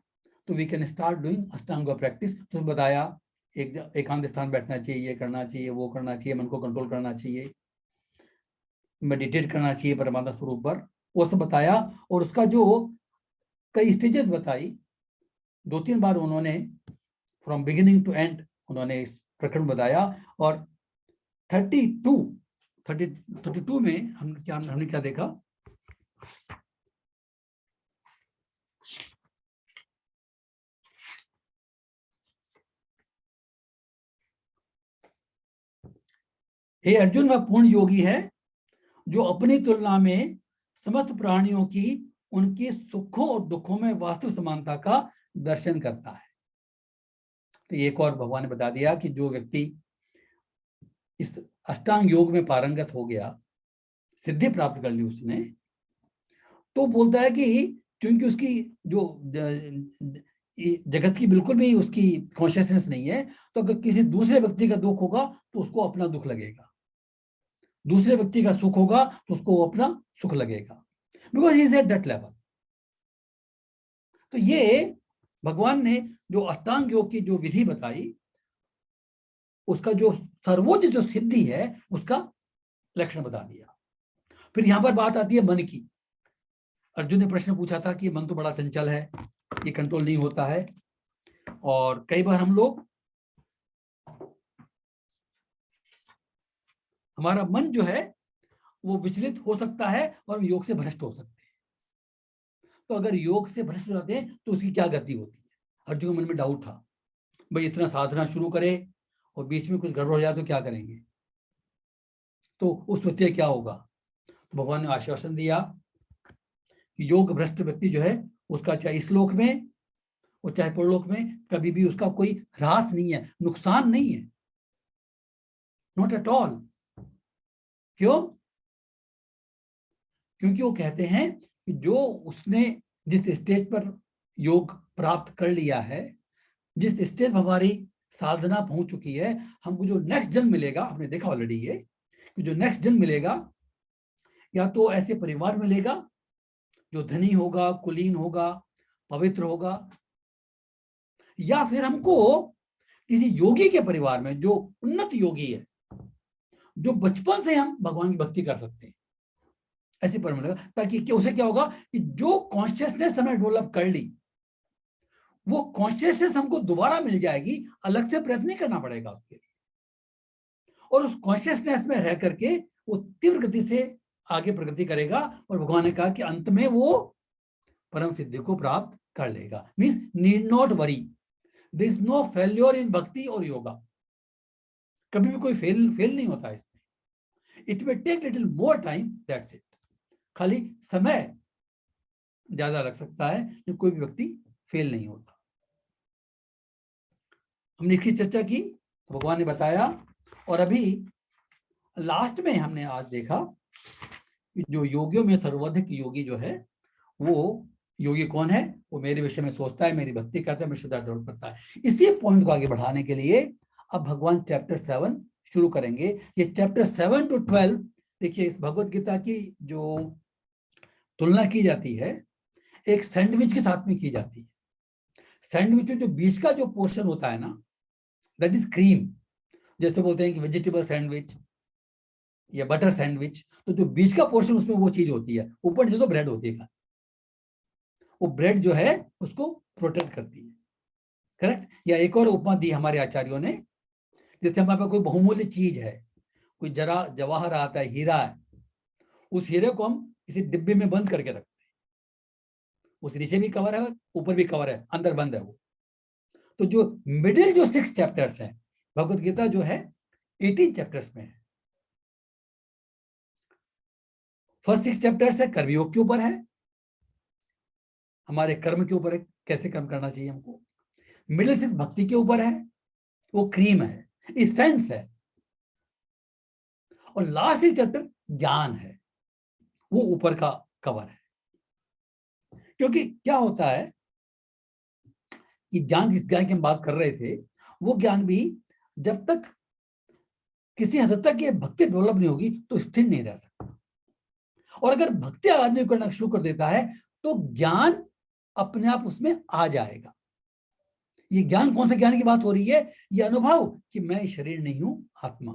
Speaker 1: तो we can start doing Ashtanga practice. तो बताया एकांत स्थान बैठना चाहिए, ये करना चाहिए, वो करना चाहिए, मन को कंट्रोल करना चाहिए, मेडिटेट करना चाहिए परमात्मा स्वरूप पर, वो सब बताया। और उसका जो कई स्टेजेस बताई, 2-3 बार उन्होंने फ्रॉम बिगिनिंग टू एंड उन्होंने इस प्रकरण बताया। और 32 में हमने क्या देखा, हे अर्जुन, वह पूर्ण योगी है जो अपनी तुलना में समस्त प्राणियों की उनके सुखों और दुखों में वास्तविक समानता का दर्शन करता है। तो एक और भगवान ने बता दिया कि जो व्यक्ति इस अष्टांग योग में पारंगत हो गया, सिद्धि प्राप्त कर ली उसने, तो बोलता है कि क्योंकि उसकी जो जगत की बिल्कुल भी उसकी कॉन्शियसनेस नहीं है, तो अगर किसी दूसरे व्यक्ति का दुख होगा तो उसको अपना दुख लगेगा, दूसरे व्यक्ति का सुख होगा तो उसको अपना सुख लगेगा, because he is eight that level. तो ये भगवान ने जो अष्टांग योग की जो विधि बताई, उसका जो सर्वोच्च जो सिद्धि है उसका लक्षण बता दिया। फिर यहां पर बात आती है मन की। अर्जुन ने प्रश्न पूछा था कि मन तो बड़ा चंचल है, ये कंट्रोल नहीं होता है, और कई बार हम लोग, हमारा मन जो है वो विचलित हो सकता है और योग से भ्रष्ट हो सकते हैं। तो अगर योग से भ्रष्ट हो जाते हैं तो उसकी क्या गति होती है। अर्जुन के मन में डाउट था, भाई इतना साधना शुरू करे और बीच में कुछ गड़बड़ हो जाए तो क्या करेंगे, तो उस व्यक्ति क्या होगा। तो भगवान ने आश्वासन दिया कि योग भ्रष्ट व्यक्ति जो है उसका चाहे इस लोक में और चाहे परलोक में कभी भी उसका कोई ह्रास नहीं है, नुकसान नहीं है, नॉट एट ऑल। क्यों? क्योंकि वो कहते हैं कि जो उसने जिस स्टेज पर योग प्राप्त कर लिया है, जिस स्टेज पर हमारी साधना पहुंच चुकी है, हमको जो नेक्स्ट जन्म मिलेगा, हमने देखा ऑलरेडी ये कि जो नेक्स्ट जन्म मिलेगा या तो ऐसे परिवार मिलेगा जो धनी होगा, कुलीन होगा, पवित्र होगा, या फिर हमको किसी योगी के परिवार में जो उन्नत योगी है, जो बचपन से हम भगवान की भक्ति कर सकते हैं, ऐसे पर मिलेगा। ताकि उसे क्या होगा कि जो कॉन्शियसनेस हमने डेवलप कर ली, वो कॉन्शियसनेस हमको दोबारा मिल जाएगी, अलग से प्रयत्न नहीं करना पड़ेगा उसके लिए। और उस कॉन्शियसनेस में रह करके वो तीव्र गति से आगे प्रगति करेगा, और भगवान ने कहा कि अंत में वो परम सिद्धि को प्राप्त कर लेगा। Means need not worry, there is no failure in bhakti और योगा। कभी भी कोई फेल नहीं होता इसमें। It will take little more time, that's it. खाली समय ज्यादा लग सकता है, लेकिन कोई भी व्यक्ति फेल नहीं होता। हमने इसकी चर्चा की, भगवान ने बताया, और अभी लास्ट में हमने आज देखा कि जो योगियों में सर्वाधिक योगी जो है, वो योगी कौन है? वो मेरे विषय में सोचता है, मेरी भक्ति करता है, मेरी श्रद्धा डेवलप करता है। इसी पॉइंट को आगे बढ़ाने के लिए अब भगवान चैप्टर 7 शुरू करेंगे। ये चैप्टर 7 to 12, देखिए इस भगवत गीता की जो तुलना की जाती है एक सैंडविच के साथ में की जाती है। सैंडविच में जो बीच का जो पोर्शन होता है ना, दैट इज क्रीम। जैसे बोलते हैं कि वेजिटेबल सैंडविच या बटर सैंडविच, तो जो बीच का पोर्शन उसमें वो चीज होती है, ऊपर जो तो ब्रेड होती है, वो ब्रेड जो है उसको प्रोटेक्ट करती है। करेक्ट? या एक और उपमा दी हमारे आचार्यों ने, जैसे हमारे पास कोई बहुमूल्य चीज है, कोई जरा जवाहर आता है, हीरा है, उस हीरे को हम किसी डिब्बे में बंद करके रखते हैं। उस नीचे भी कवर है, ऊपर भी कवर है, अंदर बंद है वो। तो जो मिडिल जो 6 चैप्टर्स हैं, भगवत गीता जो है 18 चैप्टर्स में है। फर्स्ट 6 चैप्टर्स है कर्मयोग के ऊपर है, हमारे कर्म के ऊपर है, कैसे कर्म करना चाहिए हमको। मिडिल 6 भक्ति के ऊपर है, वो क्रीम है, इसेंस है। और लास्ट 6 चैप्टर ज्ञान है, वो ऊपर का कवर है। क्योंकि क्या होता है कि ज्ञान, जिस ज्ञान की हम बात कर रहे थे, वो ज्ञान भी जब तक किसी हद तक ये भक्ति डेवलप नहीं होगी तो स्थिर नहीं रह सकता। और अगर भक्ति आदमी करना शुरू कर देता है तो ज्ञान अपने आप उसमें आ जाएगा। ये ज्ञान कौन सा ज्ञान की बात हो रही है? ये अनुभव कि मैं शरीर नहीं हूं, आत्मा,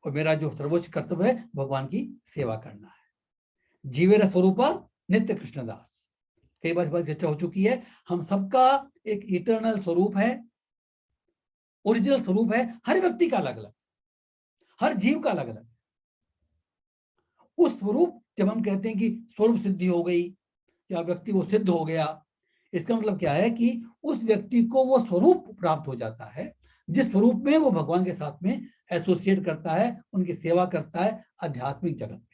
Speaker 1: और मेरा जो सर्वोच्च कर्तव्य है भगवान की सेवा करना है। जीवेर स्वरूपा नित्य कृष्णदास। कई बार इस बात की चर्चा हो चुकी है। हम सबका एक इटर्नल स्वरूप है, ओरिजिनल स्वरूप है, हर व्यक्ति का अलग अलग, हर जीव का अलग अलग। उस स्वरूप, जब हम कहते हैं कि स्वरूप सिद्धि हो गई या व्यक्ति वो सिद्ध हो गया, इसका मतलब क्या है कि उस व्यक्ति को वो स्वरूप प्राप्त हो जाता है जिस स्वरूप में वो भगवान के साथ में एसोसिएट करता है, उनकी सेवा करता है आध्यात्मिक जगत में।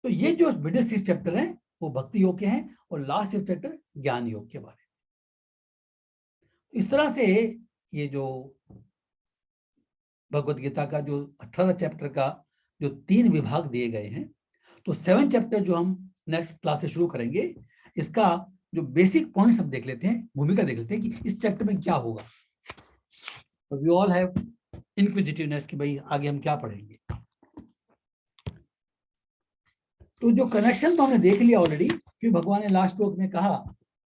Speaker 1: तो ये जो मिडिल 6 चैप्टर हैं वो भक्ति योग के हैं, और लास्ट 6 चैप्टर ज्ञान योग के बारे में। इस तरह से ये जो भगवत गीता का जो 18 चैप्टर का जो 3 विभाग दिए गए हैं, तो 7 चैप्टर जो हम नेक्स्ट क्लास से शुरू करेंगे, इसका जो बेसिक पॉइंट्स हम देख लेते हैं, भूमिका देख लेते हैं कि इस चैप्टर में क्या होगा। तो वी ऑल हैव इनक्विजिटिवनेस कि भाई आगे हम क्या पढ़ेंगे। तो जो कनेक्शन तो हमने देख लिया ऑलरेडी, कि भगवान ने लास्ट श्लोक में कहा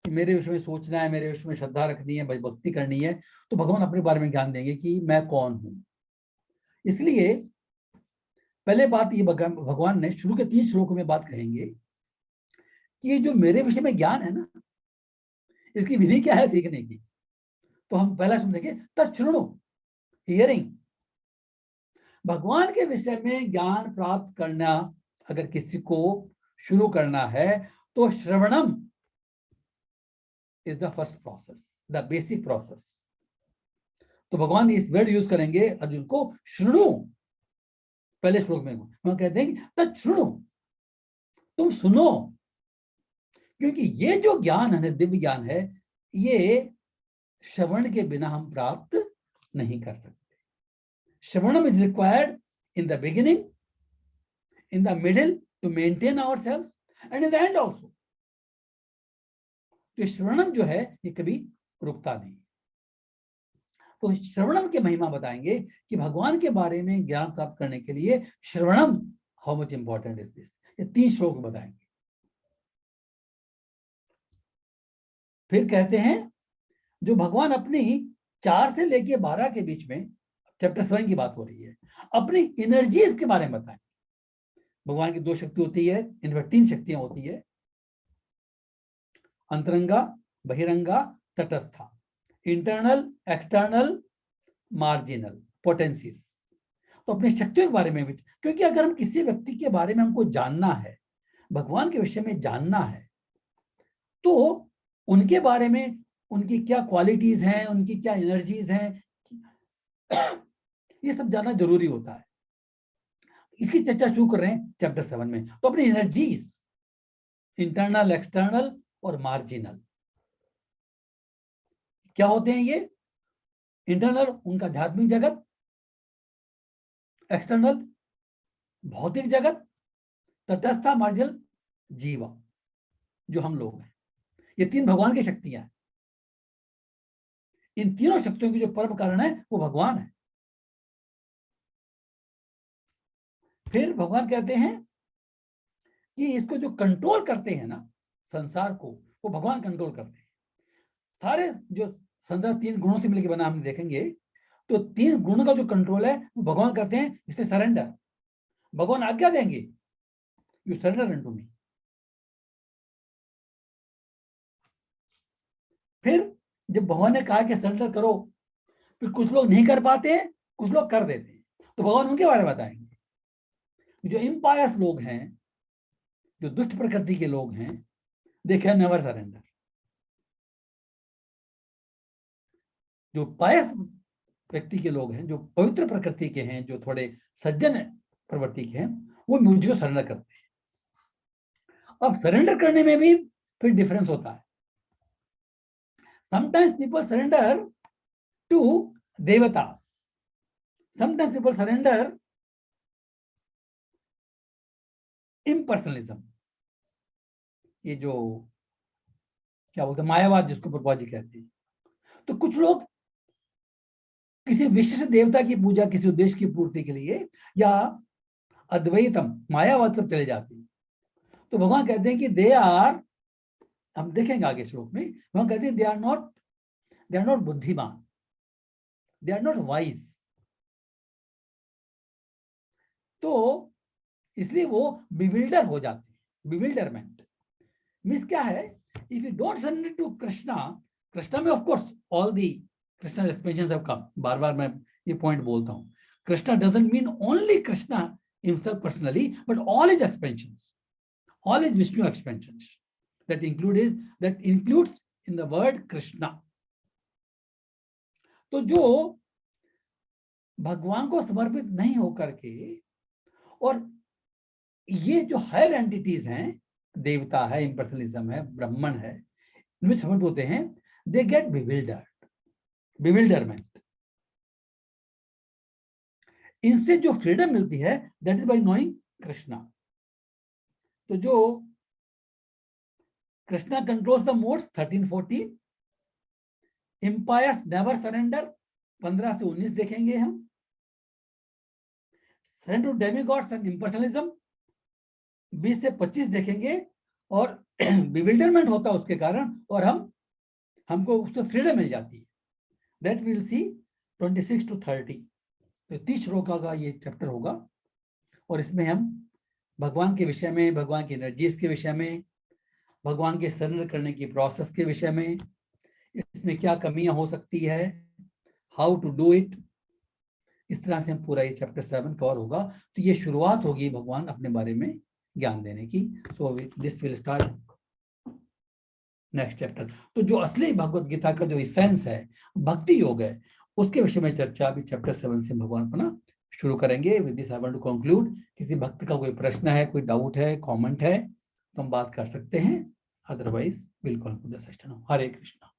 Speaker 1: कि मेरे विषय में सोचना है, मेरे विषय में श्रद्धा रखनी है, भक्ति करनी है, तो भगवान अपने बारे में ज्ञान देंगे कि मैं कौन हूं। इसलिए पहले बात ये भगवान ने शुरू के 3 श्लोकों में बात कहेंगे कि ये जो मेरे विषय में ज्ञान है ना, इसकी विधि क्या है सीखने की। तो हम पहला समझेंगे तच्छृणु, हियरिंग। भगवान के विषय में ज्ञान प्राप्त करना अगर किसी को शुरू करना है तो shravanam is the first process, the basic process. तो भगवान इस वर्ड यूज करेंगे अर्जुन को, शृणु। पहले श्लोक में वहां कहते हैं कि तच्छृणु, तुम सुनो। क्योंकि ये जो ज्ञान है, दिव्य ज्ञान है, ये श्रवण के बिना हम प्राप्त नहीं कर सकते। Shravanam is required in the beginning, in the middle to maintain ourselves and in the end also. तो श्रवणम जो है ये कभी रुकता नहीं। तो श्रवणम की महिमा बताएंगे कि भगवान के बारे में ज्ञान प्राप्त करने के लिए shravanam how much important is this, ये 3 श्लोक बताएंगे। फिर कहते हैं जो भगवान अपनी 4 से लेके 12 के बीच में, चैप्टर 7 की बात हो रही है, अपनी एनर्जीज के बारे में बताएं। भगवान की 2 शक्ति होती है, इनमें 3 शक्तियां होती है, अंतरंगा, बहिरंगा, तटस्था, इंटरनल, एक्सटर्नल, मार्जिनल, पोटेंसीज। तो अपनी शक्तियों के बारे में भी, क्योंकि अगर हम किसी व्यक्ति के बारे में हमको जानना है, भगवान के विषय में जानना है, तो उनके बारे में, उनकी क्या क्वालिटीज हैं, उनकी क्या एनर्जीज हैं, ये सब जानना जरूरी होता है। इसकी चर्चा शुरू कर रहे हैं चैप्टर 7 में। तो अपनी एनर्जीज, इंटरनल, एक्सटर्नल और मार्जिनल, क्या होते हैं ये? इंटरनल उनका आध्यात्मिक जगत, एक्सटर्नल भौतिक जगत, तटस्था मार्जिनल जीवा, जो हम लोग हैं। ये 3 भगवान की शक्तियां हैं। इन तीनों शक्तियों की जो परम कारण है वो भगवान है। फिर भगवान कहते हैं कि इसको जो कंट्रोल करते हैं ना, संसार को, वो भगवान कंट्रोल करते हैं। सारे जो संसार 3 गुणों से मिलकर बना, हम देखेंगे तो 3 गुणों का जो कंट्रोल है वो भगवान करते हैं। इससे सरेंडर, भगवान आज्ञा देंगे, यू सरेंडर इनटू मी। फिर जब भगवान ने कहा कि सरेंडर करो, फिर कुछ लोग नहीं कर पाते हैं, कुछ लोग कर देते हैं, तो भगवान उनके बारे में बताएंगे। जो इम्पायस लोग हैं, जो दुष्ट प्रकृति के लोग हैं, दे कैन नेवर सरेंडर। जो पायस व्यक्ति के लोग हैं, जो पवित्र प्रकृति के हैं, जो थोड़े सज्जन प्रवृत्ति के हैं, वो मुझे सरेंडर करते हैं। अब सरेंडर करने में भी फिर डिफरेंस होता है। समटाइम्स पीपल सरेंडर टू देवतास, समटाइम्स पीपल सरेंडर इम्पर्सनलिज्म, ये जो क्या बोलते हैं, मायावाद, जिसको प्रभुपाद जी कहते हैं। तो कुछ लोग किसी विशिष्ट देवता की पूजा किसी उद्देश्य की पूर्ति के लिए या अद्वैतम मायावाद पर चले जाते हैं। तो भगवान कहते हैं कि दे आर, हम देखेंगे आगे श्लोक में, भगवान कहते हैं दे आर नॉट बुद्धिमान, दे आर नॉट वाइज। तो इसलिए वो बिविल्डर हो जाते हैं। बिविल्डरमेंट मीन्स क्या है? If you don't surrender to Krishna, Krishna में of course all the Krishna expansions have come, बार बार मैं ये पॉइंट बोलता हूं। Krishna doesn't mean only Krishna himself personally, but all his expansions, all his Vishnu expansions, that includes in the word Krishna. तो जो भगवान को समर्पित नहीं होकर के, और ये जो हायर एंटिटीज हैं, देवता है, इम्पर्सनलिज्म है, ब्राह्मण है, इनमें समर्पित होते हैं, दे गेट बिविल्डरमेंट। इनसे जो फ्रीडम मिलती है, that is by knowing Krishna. तो जो Krishna controls the modes 13-14, empires never surrender 15 से 19 देखेंगे हम, surrender to demigods and impersonalism 20 से 25 देखेंगे, और बिविल्डरमेंट होता है उसके कारण, और हमको उससे फ्रीडम मिल जाती है, दैट विल सी 26 to 30। तो 30 श्लोकों का ये चैप्टर होगा, और इसमें हम भगवान के विषय में, भगवान की एनर्जीज के विषय में, भगवान के सरेंडर करने की प्रोसेस के विषय में, इसमें क्या कमियां हो सकती है, हाउ टू डू इट, इस तरह से हम पूरा ये चैप्टर 7 कवर होगा। तो ये शुरुआत होगी भगवान अपने बारे में ज्ञान देने की। So this will start next chapter. तो जो असली भगवत गीता का जो इसेंस है, भक्ति योग है, उसके विषय में चर्चा अभी चैप्टर 7 से भगवान अपना शुरू करेंगे। With this I want to conclude. किसी भक्त का कोई प्रश्न है, कोई डाउट है, कमेंट है, तो हम बात कर सकते हैं, otherwise will conclude the session. Hare Krishna.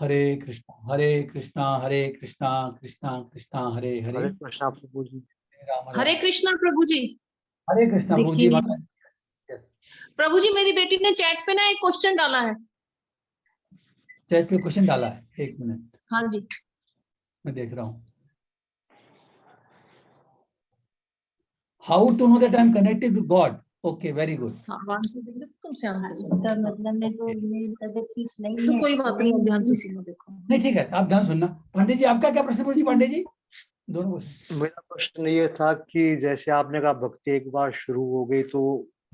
Speaker 1: Hare Krishna Hare Krishna Krishna Krishna Hare Hare,
Speaker 2: Hare Krishna Prabhu ji.
Speaker 1: Ram
Speaker 3: Hare
Speaker 1: Ram.
Speaker 3: Krishna Prabhu ji.
Speaker 1: Hare Krishna Prabhu
Speaker 3: दिखती
Speaker 1: जी,
Speaker 3: नहीं।
Speaker 1: माता। यस,
Speaker 3: प्रभु जी मेरी बेटी ने चैट पे ना एक क्वेश्चन डाला है।
Speaker 1: चैट पे क्वेश्चन डाला है, एक मिनट
Speaker 3: हाँ जी।
Speaker 1: मैं देख रहा हूँ। How to know that I am connected with God. Okay, very good.
Speaker 3: हाँ, आंसर देख लो तुमसे आंसर
Speaker 4: इसका मतलब मेरे को मेरी तबीयत ठीक नहीं
Speaker 3: तो
Speaker 4: है।
Speaker 3: कोई बात नहीं, ध्यान से सुनो। देखो
Speaker 1: नहीं ठीक है, आप ध्यान सुनना। पांडे जी आपका क्या प्रश्न जी? पांडे जी दोनों क्वेश्चन।
Speaker 2: मेरा प्रश्न ये था कि जैसे आपने कहा भक्ति एक बार शुरू हो गई तो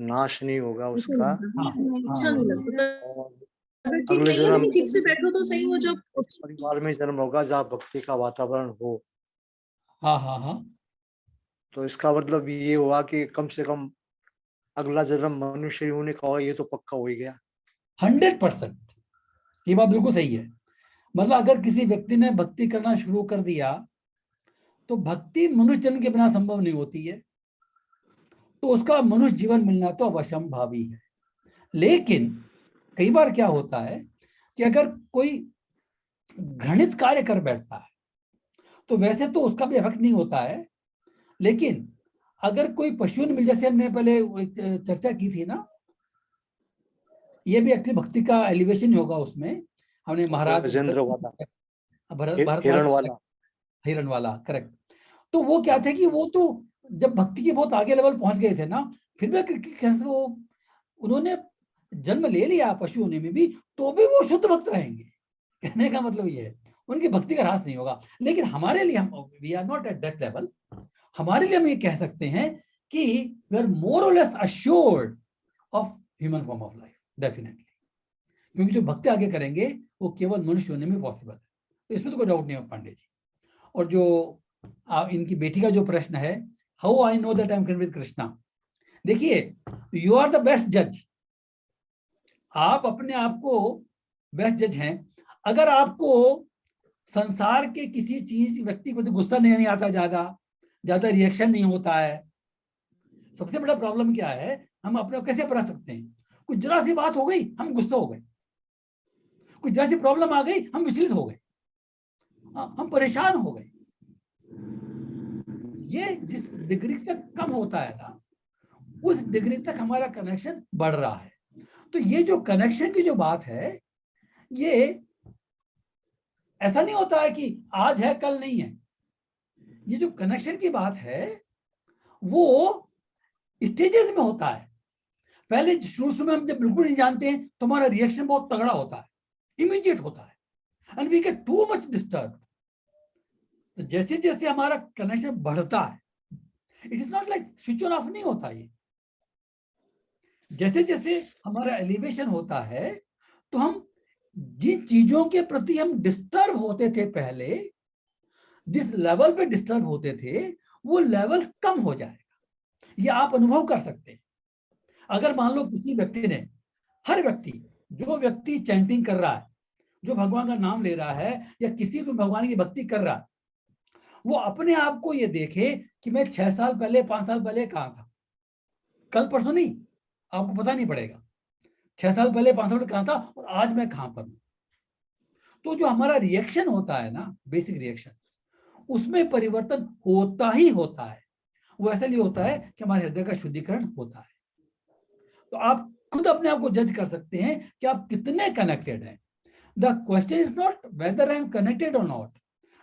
Speaker 2: नाश नहीं होगा उसका,
Speaker 1: हाँ
Speaker 3: अच्छा नहीं लगता।
Speaker 2: और
Speaker 3: अगर ठीक
Speaker 2: अगले
Speaker 3: नहीं है
Speaker 2: जन्म
Speaker 3: लेकिन ठीक से बैठो तो सही। वो जो
Speaker 2: परिवार में जन्म होगा जहाँ भक्ति का वातावरण हो।
Speaker 1: हाँ हाँ हाँ,
Speaker 2: तो इसका मतलब ये हुआ कि कम से कम अगला जन्म मनुष्य होने का होगा, ये तो पक्का हो ही गया।
Speaker 1: 100%। ये बात बिल्कुल सही है। मतलब अगर किसी व्यक्ति ने भक्ति करना शुरू कर दिया तो भक्ति मनुष्य जन्म के बिना संभव नहीं होती है, तो उसका मनुष्य जीवन मिलना तो अवश्यंभावी है। लेकिन कई बार क्या होता है कि अगर कोई घृणित कार्य कर बैठता है तो वैसे तो उसका भी इफेक्ट नहीं होता है, लेकिन अगर कोई पशु मिल, जैसे हमने पहले चर्चा की थी ना, ये भी एक्चुअली भक्ति का एलिवेशन होगा उसमें। हमने महाराज
Speaker 2: गजेंद्र वाला,
Speaker 1: भारत
Speaker 2: हिरण वाला।
Speaker 1: हिरण वाला, करेक्ट। तो वो क्या थे कि वो तो जब भक्ति के बहुत आगे लेवल पहुंच गए थे ना, फिर भी वो उन्होंने जन्म ले लिया पशु होने में भी, तो भी वो शुद्ध भक्त रहेंगे। कहने का मतलब ये है, उनकी भक्ति का ह्रास नहीं होगा। लेकिन हमारे लिए, हम we are not at that level. हमारे लिए हम ये कह सकते हैं कि वी आर मोर और less assured of human form of life, definitely. क्योंकि जो भक्ति आगे करेंगे वो केवल मनुष्य होने में पॉसिबल है, तो इसमें तो कोई डाउट नहीं है पांडे जी। और जो इनकी बेटी का जो प्रश्न है, how I know that I am connected with Krishna. देखिए, यू आर द बेस्ट जज। आप अपने आप को बेस्ट जज हैं। अगर आपको संसार के किसी चीज व्यक्ति को गुस्सा नहीं आता, ज्यादा ज्यादा रिएक्शन नहीं होता है। सबसे बड़ा प्रॉब्लम क्या है, हम अपने को कैसे बना सकते हैं? कुछ जरा सी बात हो गई हम गुस्सा हो गए, कुछ जरा सी प्रॉब्लम आ गई हम विचलित हो गए, हम परेशान हो गए। ये जिस डिग्री तक कम होता है ना, उस डिग्री तक हमारा कनेक्शन बढ़ रहा है। तो ये जो कनेक्शन की जो बात है, ये ऐसा नहीं होता है कि आज है कल नहीं है। ये जो कनेक्शन की बात है वो स्टेजेस में होता है। पहले शुरू में हम जब बिल्कुल नहीं जानते हैं तो हमारा रिएक्शन बहुत तगड़ा होता है, इमीडिएट होता है, and we get too much disturb. तो जैसे जैसे हमारा कनेक्शन बढ़ता है, it is not like switch on off नहीं होता। ये जैसे जैसे हमारा एलिवेशन होता है तो हम जिन चीजों के प्रति हम डिस्टर्ब होते थे पहले, जिस लेवल पे डिस्टर्ब होते थे, वो लेवल कम हो जाएगा। ये आप अनुभव कर सकते हैं। अगर मान लो किसी व्यक्ति ने, हर व्यक्ति, जो व्यक्ति चैंटिंग कर रहा है, जो भगवान का नाम ले रहा है या किसी भी भगवान की भक्ति कर रहा है, वो अपने आप को ये देखे कि मैं 6 साल पहले 5 साल पहले कहां था। कल परसों नहीं, आपको पता नहीं पड़ेगा 6 साल पहले 5 साल पहले कहां था और आज मैं कहां पर हूं। तो जो हमारा रिएक्शन होता है ना, बेसिक रिएक्शन, उसमें परिवर्तन होता ही होता है। वो ऐसे लिए होता है कि हमारे हृदय का शुद्धिकरण होता है। तो आप खुद अपने आप को जज कर सकते हैं कि आप कितने कनेक्टेड हैं। The question is not whether I am connected और not,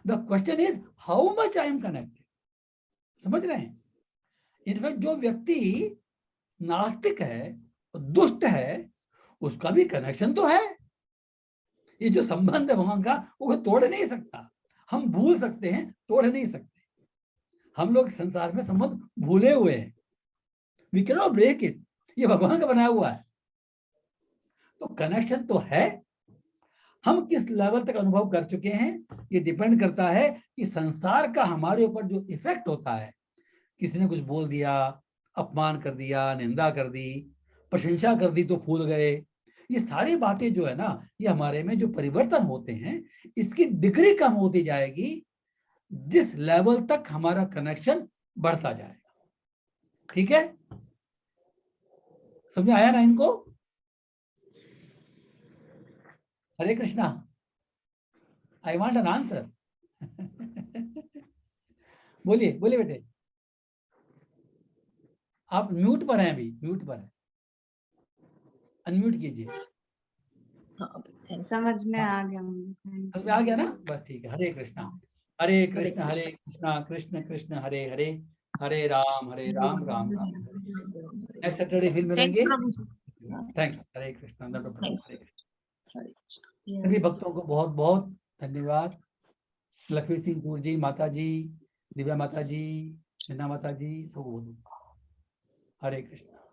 Speaker 1: the question is how much I am connected. समझ रहे हैं? इनफैक्ट जो व्यक्ति नास्तिक है, दुष्ट है, उसका भी कनेक्शन तो है। ये जो संबंध है भगवान का, वो तोड़ नहीं सकता। हम भूल सकते हैं, तोड़ नहीं सकते। हम लोग संसार में संबंध भूले हुए हैं, we can not break it. ये भगवान का बनाया हुआ है। तो कनेक्शन तो है, हम किस लेवल तक अनुभव कर चुके हैं ये डिपेंड करता है कि संसार का हमारे ऊपर जो इफेक्ट होता है, किसी ने कुछ बोल दिया, अपमान कर दिया, निंदा कर दी, प्रशंसा कर दी तो फूल गए, ये सारी बातें जो है ना, ये हमारे में जो परिवर्तन होते हैं, इसकी डिग्री कम होती जाएगी जिस लेवल तक हमारा कनेक्शन बढ़ता जाएगा। ठीक है, समझ आया ना इनको? Hare Krishna. I want an answer. बोलिए बोलिए बेटे, आप म्यूट पर हैं अभी, म्यूट पर है, अनम्यूट कीजिए।
Speaker 3: हाँ, thanks.
Speaker 4: समझ में
Speaker 1: हाँ।
Speaker 4: आ गया मुझे।
Speaker 1: समझ में आ गया ना? बस ठीक है। हरे कृष्णा हरे कृष्ण
Speaker 3: कृष्णा।
Speaker 1: हरे कृष्णा कृष्ण कृष्ण हरे हरे, हरे राम राम राम। नेक्स्ट सैटरडे फिर
Speaker 3: Thanks,
Speaker 1: मिलेंगे।
Speaker 3: प्रभु।
Speaker 1: थैंक्स। हरे कृष्णा। दंड प्रणाम।
Speaker 3: Thanks.
Speaker 1: हरे कृष्ण।
Speaker 3: हरे कृष्ण।
Speaker 1: सभी भक्तों को बहुत बहुत धन्यवाद। लक्ष्मी सिंह कौर जी, माता जी, दिव्या माता जी, मीना माता जी, सबको बहुत हरे कृष्णा।